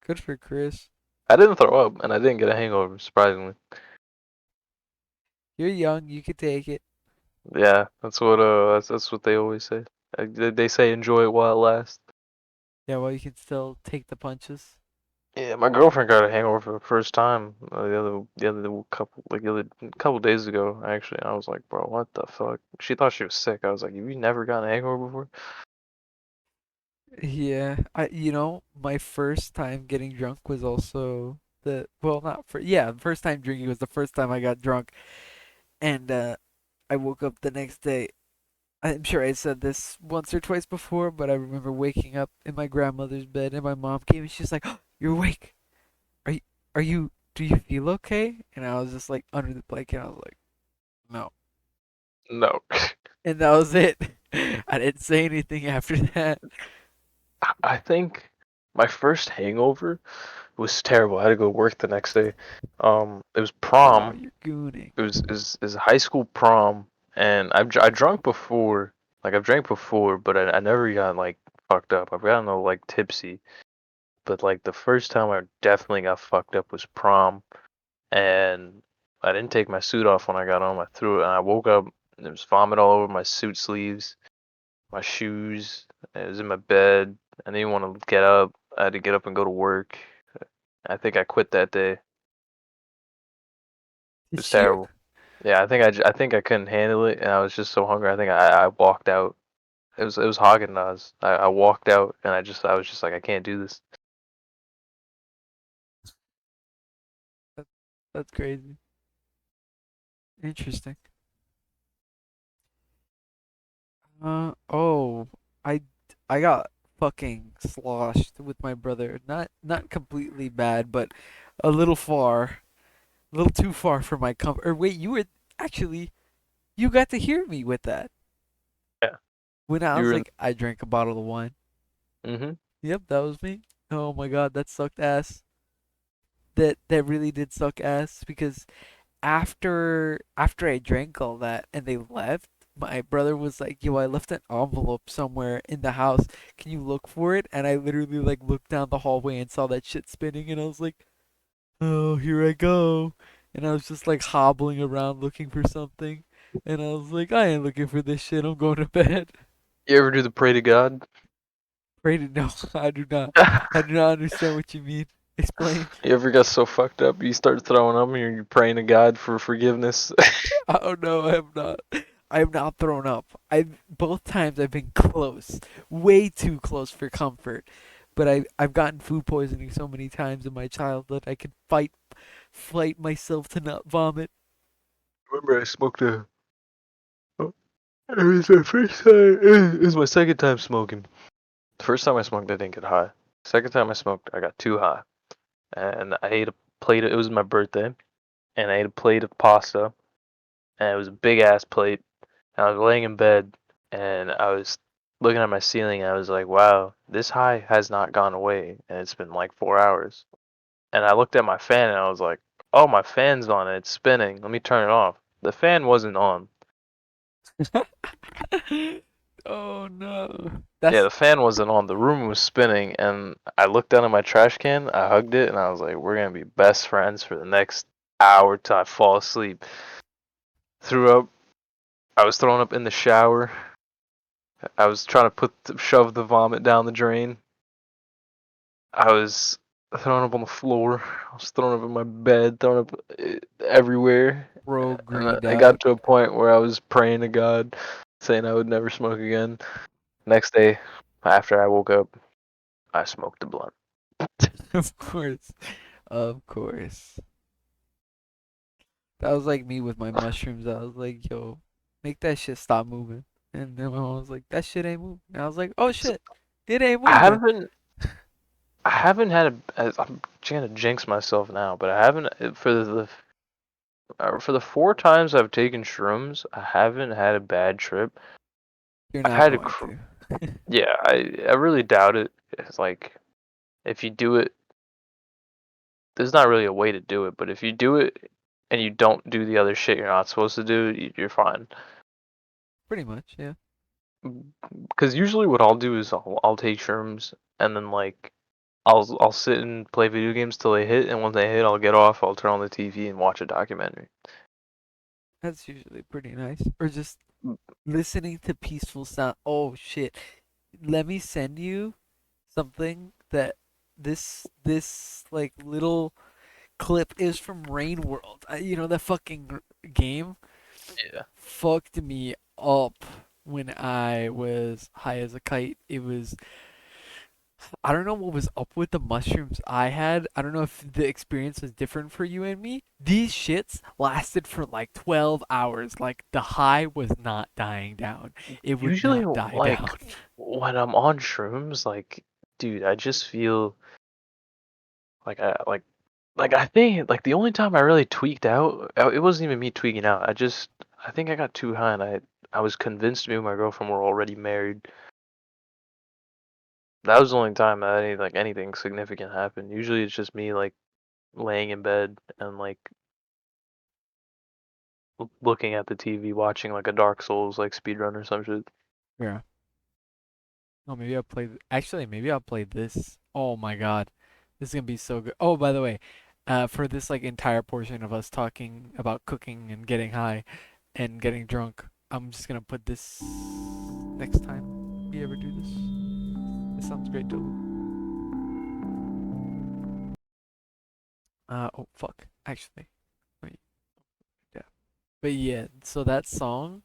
Good for Chris. I didn't throw up, and I didn't get a hangover, surprisingly. You're young. You could take it. Yeah, that's what they always say. They say enjoy it while it lasts. Yeah, well, you can still take the punches. Yeah, my girlfriend got a hangover for the first time the other couple days ago. Actually, I was like, bro, what the fuck? She thought she was sick. I was like, you never got a hangover before? Yeah, my first time getting drunk was also not for yeah, the first time drinking was the first time I got drunk, and I woke up the next day. I'm sure I said this once or twice before, but I remember waking up in my grandmother's bed, and my mom came and she's like, oh, "You're awake. Are you? Are you? Do you feel okay?" And I was just like under the blanket. I was like, "No," No. and that was it. I didn't say anything after that. I think my first hangover was terrible. I had to go to work the next day. It was Oh, prom. you're gooning. It was high school prom, and I drunk before. Like I've drank before, but I never got like fucked up. I've gotten like tipsy, but like the first time I definitely got fucked up was prom, and I didn't take my suit off when I got home. I threw it, and I woke up and there was vomit all over my suit sleeves, my shoes. It was in my bed. I didn't want to get up. I had to get up and go to work. I think I quit that day. It was Did you? terrible. Yeah, I think I couldn't handle it, and I was just so hungry. I think I walked out. It was Haagen-Dazs. I walked out, and I was just like, I can't do this. That's crazy. Interesting. Oh, I I got fucking sloshed with my brother. Not completely bad, but a little far, a little too far for my comfort. Or wait, actually you got to hear me with that Yeah, when I you was were. like I drank a bottle of wine. Mhm. Yep, that was me. Oh my god, that sucked ass. That really did suck ass because after I drank all that and they left, my brother was like, "Yo, I left an envelope somewhere in the house. Can you look for it?" And I literally like looked down the hallway and saw that shit spinning, and I was like, "Oh, here I go." And I was just like hobbling around looking for something, and I was like, "I ain't looking for this shit. I'm going to bed." You ever do the pray to God? Pray to no, I do not. I do not understand what you mean. Explain. You ever got so fucked up you start throwing up and you're praying to God for forgiveness? Oh no, I have not. I have not thrown up. I've both times I've been close, way too close for comfort. but I've gotten food poisoning so many times in my childhood. I could fight myself to not vomit. Remember, I smoked a. Oh, it was my first time. It was my second time smoking. The first time I smoked, I didn't get high. Second time I smoked, I got too high, and I ate a plate. It was my birthday, and I ate a plate of pasta, and it was a big ass plate. And I was laying in bed, and I was looking at my ceiling, and I was like, "Wow, this high has not gone away, and it's been like 4 hours." And I looked at my fan, and I was like, "Oh, my fan's on, and it's spinning. Let me turn it off." The fan wasn't on. Oh no. Yeah, That's the fan wasn't on. The room was spinning, and I looked down at my trash can. I hugged it, and I was like, "We're gonna be best friends for the next hour till I fall asleep." Threw up. I was throwing up in the shower. I was trying to shove the vomit down the drain. I was throwing up on the floor. I was throwing up in my bed, throwing up everywhere. bro And greened I got out. to a point where I was praying to God, saying I would never smoke again. Next day, after I woke up, I smoked a blunt. Of course. Of course. That was like me with my mushrooms. I was like, yo, make that shit stop moving. And then my mom was like, that shit ain't moving. And I was like, oh shit, it ain't I moving. haven't had I'm gonna jinx myself now, but I haven't for the 4 times I've taken shrooms, I haven't had a bad trip. You're I've not had going to. yeah, I really doubt it. It's like if you do it, there's not really a way to do it, but if you do it and you don't do the other shit you're not supposed to do, you're fine. Pretty much, yeah. Because usually what I'll do is I'll take shrooms and then like I'll sit and play video games till they hit, and when they hit, I'll get off. I'll turn on the TV and watch a documentary. That's usually pretty nice. Or just Mm. listening to peaceful sound. Oh shit. Let me send you something that this like little clip is from Rain World. You know that fucking game Yeah. fucked me up when I was high as a kite. It was I don't know what was up with the mushrooms I had. I don't know if the experience was different for you and me. These shits lasted for like 12 hours. Like the high was not dying down. It would Usually, not die like down. when I'm on shrooms, like dude, I just feel like I think like the only time I really tweaked out, it wasn't even me tweaking out. I think I got too high, and I was convinced me and my girlfriend were already married. That was the only time that anything significant happened. Usually it's just me like laying in bed and like looking at the TV, watching like a Dark Souls like speedrun or some shit. Yeah. Oh, maybe I'll play. Actually, maybe I'll play this. Oh my god, this is gonna be so good. Oh, by the way, for this like entire portion of us talking about cooking and getting high and getting drunk, I'm just gonna put this next time we ever do this. This sounds great, too. Oh fuck. Actually, wait. Yeah. But yeah, so that song,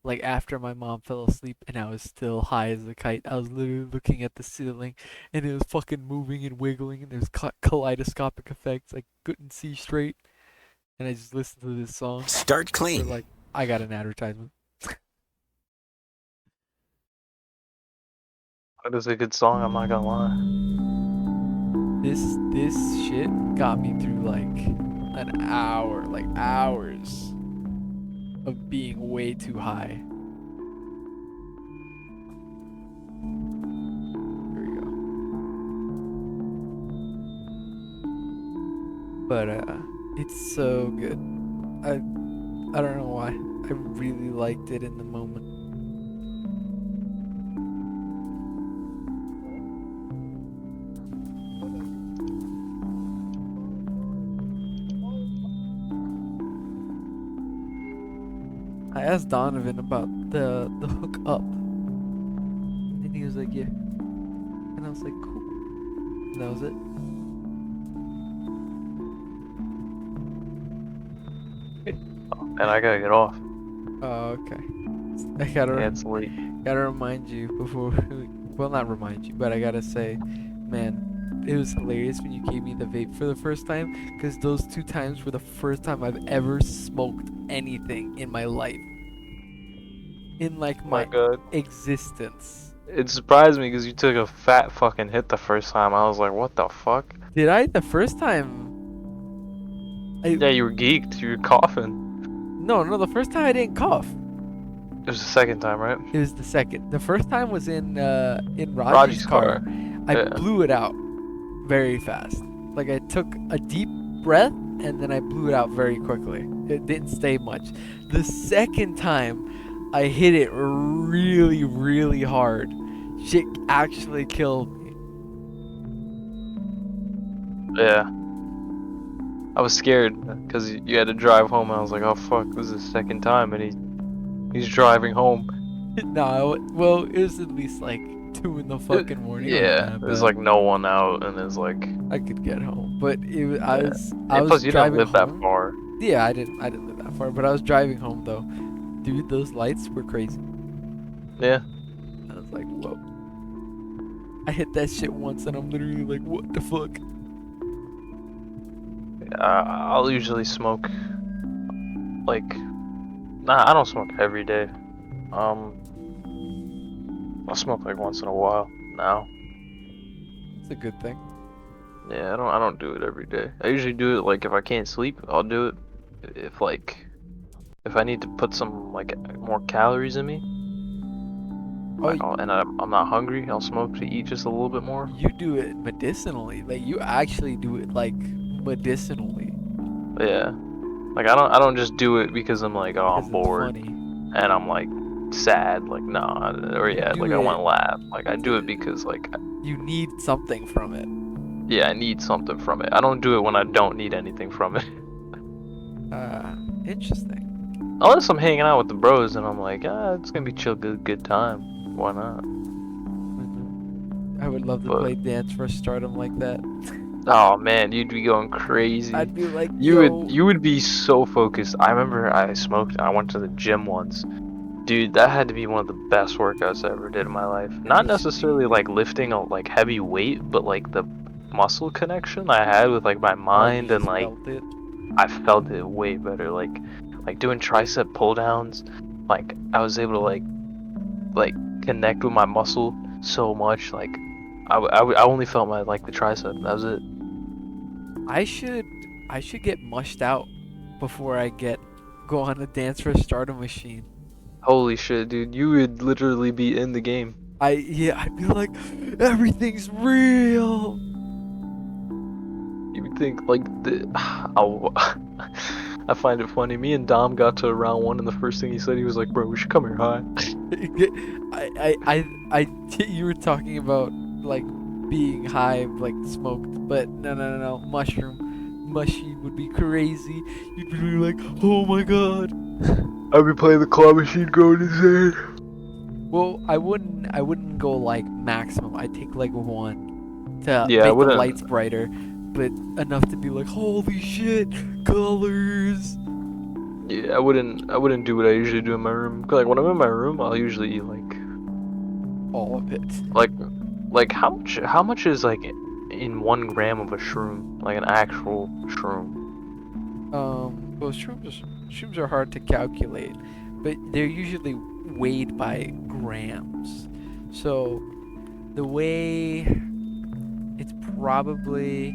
like after my mom fell asleep and I was still high as a kite, I was literally looking at the ceiling and it was fucking moving and wiggling and there's kaleidoscopic effects. I couldn't see straight. And I just listened to this song Start for clean. like, I got an advertisement. It is a good song, I'm not gonna lie. This shit got me through like an hour, like hours of being way too high. Here we go. But it's so good. I don't know why. I really liked it in the moment. I asked Donovan about the hook up, and he was like, "Yeah," and I was like, "Cool." And that was it. And I gotta get off. Oh, okay. I Yeah, it's late. gotta remind you before. Well, not remind you, but I gotta say Man, it was hilarious when you gave me the vape for the first time, because those 2 times were the first time I've ever smoked anything in my life. In like My my God. existence. It surprised me because you took a fat fucking hit the first time. I was like, what the fuck? Did I the first time? Yeah, you were geeked. You were coughing. No, the first time I didn't cough. It was the second time, right? It was the second. The first time was in Raji's Raji's car. car. I Yeah. blew it out very fast. Like I took a deep breath and then I blew it out very quickly. It didn't stay much. The second time I hit it really, really hard. Shit actually killed me. Yeah. I was scared because you had to drive home, and I was like, oh fuck, this is the second time, and he's driving home. No, well, it was at least like 2 in the fucking morning. It wasn't Yeah, that there's bad. like no one out, and it's like. I could get home, but I Yeah. was And plus, you didn't driving live home. that far. Yeah, I didn't live that far, but I was driving home though. Dude, those lights were crazy. Yeah. I was like, whoa. I hit that shit once and I'm literally like, what the fuck? I'll usually smoke. Like, nah, I don't smoke every day. I'll smoke like once in a while now. It's a good thing. Yeah, I don't do it every day. I usually do it like if I can't sleep, I'll do it. If I need to put some like more calories in me, like, and I'm not hungry, I'll smoke to eat just a little bit more. You do it medicinally. Like you actually do it like medicinally. Yeah. Like I don't just do it because I'm like, oh, I'm It's bored funny. and I'm like sad, like nah, or yeah, do like I it- want to laugh. Like I do it because like You need something from it. yeah, I need something from it. I don't do it when I don't need anything from it. Interesting. Unless I'm hanging out with the bros and I'm like, it's gonna be chill, good time. Why not? I would love to But- play Dance for Stardom like that. Oh man, you'd be going crazy. I'd be like, You would be so focused. I remember I smoked. I went to the gym once. Dude, that had to be one of the best workouts I ever did in my life. Not necessarily like lifting a like heavy weight, but like the muscle connection I had with like my mind and like felt it. I felt it way better. Like doing tricep pull downs. Like I was able to like connect with my muscle so much. Like I only felt my like the tricep. That was it. I should get mushed out before I go on a Dance for Stardom machine. Holy shit, dude! You would literally be in the game. I'd be like, everything's real. You would think like I find it funny. Me and Dom got to round 1, and the first thing he said, he was like, "Bro, we should come here high." You were talking about like being high, like smoked, but no, mushy would be crazy. You'd be like, oh my god. I'd be playing the claw machine, going insane. Well, I wouldn't go like maximum. I'd take like 1 to Yeah, I make the wouldn't- lights brighter, but enough to be like, holy shit, colors. Yeah, I wouldn't do what I usually do in my room. 'Cause, like when I'm in my room, I'll usually eat like All of it. like how much is like in 1 gram of a shroom, like an actual shroom? Well, shrooms are hard to calculate, but they're usually weighed by grams. So the way it's probably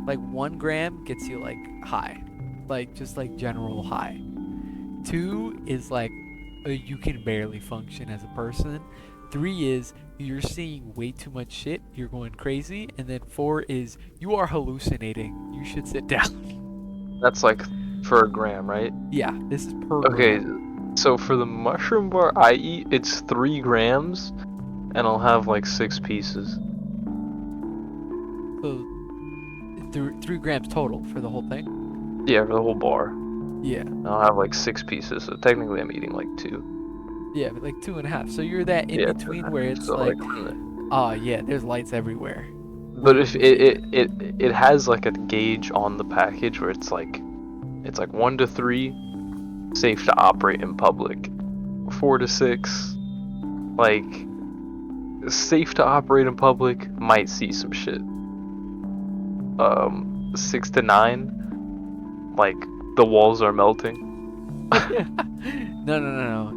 like 1 gram gets you like high, like just like general high. 2 is like you can barely function as a person. 3 is you're seeing way too much shit, you're going crazy, and then 4 is you are hallucinating. You should sit down. That's like for a gram, right? Yeah, this is per Okay, gram. so for the mushroom bar I eat, it's 3 grams, and I'll have like 6 pieces. So 3 grams total for the whole thing? Yeah, for the whole bar. Yeah. And I'll have like 6 pieces, so technically I'm eating like 2. Yeah, but like 2.5. So you're that in Yeah, between 2.5. where it's So, like, oh yeah, there's lights everywhere. But if it has like a gauge on the package where it's like 1 to 3, safe to operate in public. 4 to 6, like safe to operate in public, might see some shit. 6 to 9, like the walls are melting. No.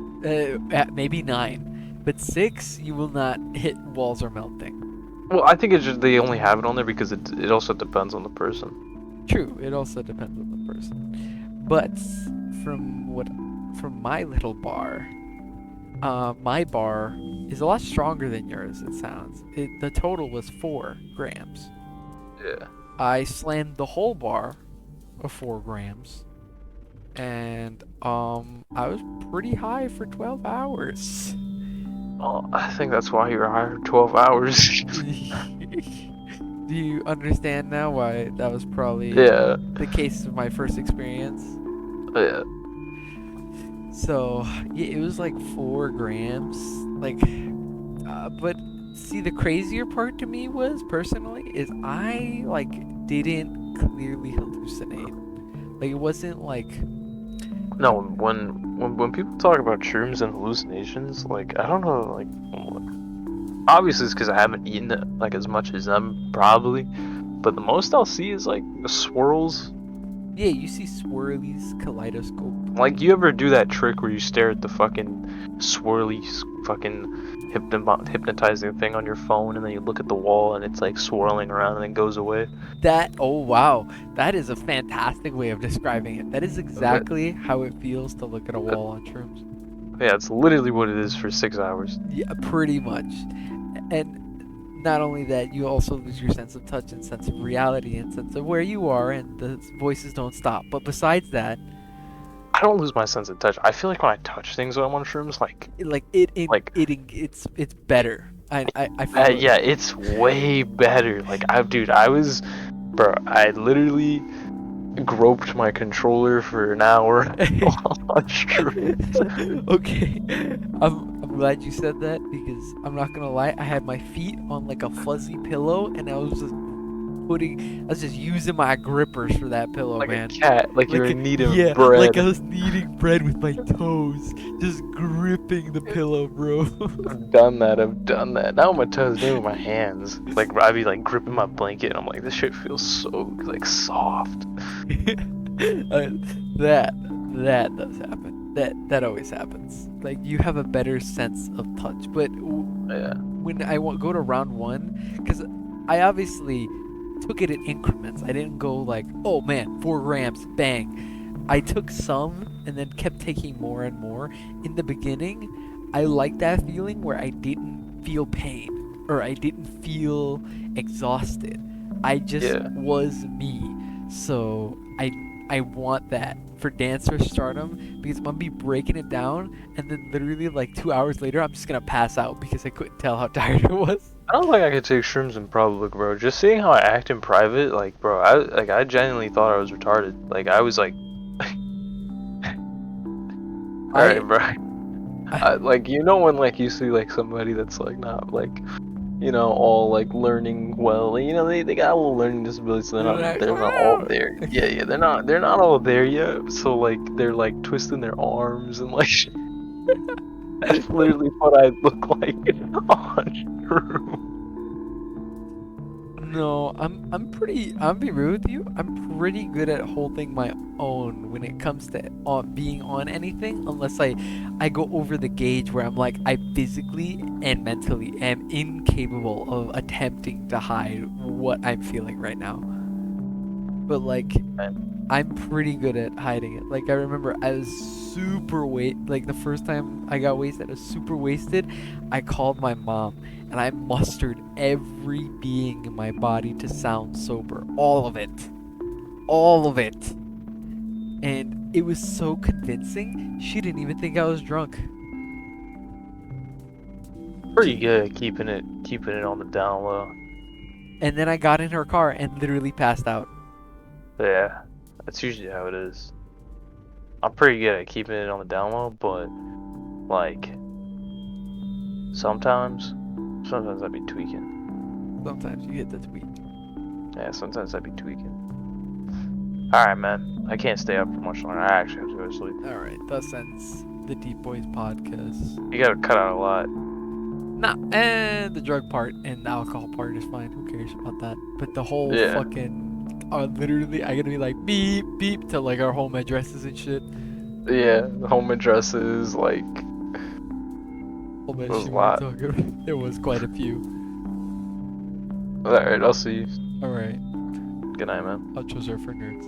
Maybe 9, but 6 you will not hit walls are melting. Well, I think it's just they only have it on there because it also depends on the person. True, it also depends on the person. But from my little bar, my bar is a lot stronger than yours. It sounds. The total was 4 grams. Yeah. I slammed the whole bar of 4 grams, and I was pretty high for 12 hours. Well, I think that's why you were high for 12 hours. Do you understand now why that was probably Yeah. the case of my first experience? Yeah. So yeah, it was like 4 grams. Like, but see, the crazier part to me was personally is I like didn't clearly hallucinate. Like it wasn't like No, when people talk about shrooms and hallucinations, like I don't know, like obviously it's because I haven't eaten it like as much as them probably, but the most I'll see is like the swirls. yeah, you see swirlies, kaleidoscope. Like you ever do that trick where you stare at the fucking swirly fucking hypnotizing thing on your phone and then you look at the wall and it's like swirling around and then goes away? Oh wow, that is a fantastic way of describing it. That is exactly how it feels to look at a wall on shrooms. Yeah, it's literally what it is for 6 hours. Yeah, pretty much. And not only that, you also lose your sense of touch and sense of reality and sense of where you are, and the voices don't stop. But besides that, I don't lose my sense of touch. I feel like when I touch things when I'm on shrooms, it's better. I feel it. Yeah, it's way better. Like I literally groped my controller for an hour on shrooms. Okay, I'm glad you said that because I'm not gonna lie, I had my feet on like a fuzzy pillow and I was just using my grippers for that pillow, Like man. a cat, like you're in need of yeah, bread. like I was kneading bread with my toes, just gripping the pillow, bro. I've done that. Not with my toes, maybe with my hands. Like I'd be like gripping my blanket and I'm like, this shit feels so like soft. That does happen. That always happens. Like you have a better sense of touch. But Yeah. when I go to round 1, because I obviously took it in increments. I didn't go like, oh man, 4 grams, bang. I took some and then kept taking more and more. In the beginning, I liked that feeling where I didn't feel pain or I didn't feel exhausted. I just was me. So I want that for Dancer Stardom because I'm gonna be breaking it down and then literally like 2 hours later I'm just gonna pass out because I couldn't tell how tired I was. I don't think I could take shrooms in public, bro. Just seeing how I act in private, like, bro, I genuinely thought I was retarded. Like, I was like, alright, bro. Like, you know when, like, you see, like, somebody that's, like, not, like, you know, all, like, learning well. You know, they got a little learning disability, so they're not all there. Yeah, they're not all there yet. So, like, they're, like, twisting their arms and, like, that's literally what I look like on shrooms. No, I'll be real with you. I'm pretty good at holding my own when it comes to being on anything, unless I go over the gauge where I'm like I physically and mentally am incapable of attempting to hide what I'm feeling right now. But like I'm pretty good at hiding it. Like I remember I was super like the first time I got wasted, I was super wasted. I called my mom and I mustered every being in my body to sound sober. All of it. All of it. And it was so convincing, she didn't even think I was drunk. Pretty good at keeping it on the down low. And then I got in her car and literally passed out. Yeah, that's usually how it is. I'm pretty good at keeping it on the down low, but like sometimes I'd be tweaking. Sometimes you hit the tweak. Yeah, sometimes I'd be tweaking. Alright, man. I can't stay up for much longer. I actually have to go to sleep. Alright, thus ends the Deep Boys podcast. You gotta cut out a lot. Nah, and the drug part and the alcohol part is fine. Who cares about that? But the whole Yeah. fucking, literally, I gotta be like beep beep to like our home addresses and shit. Yeah, home addresses, like, All that was shit a we were lot. talking about. There was quite a few. Alright, I'll see you. All right, Good night, man. I'll choose her for nerds.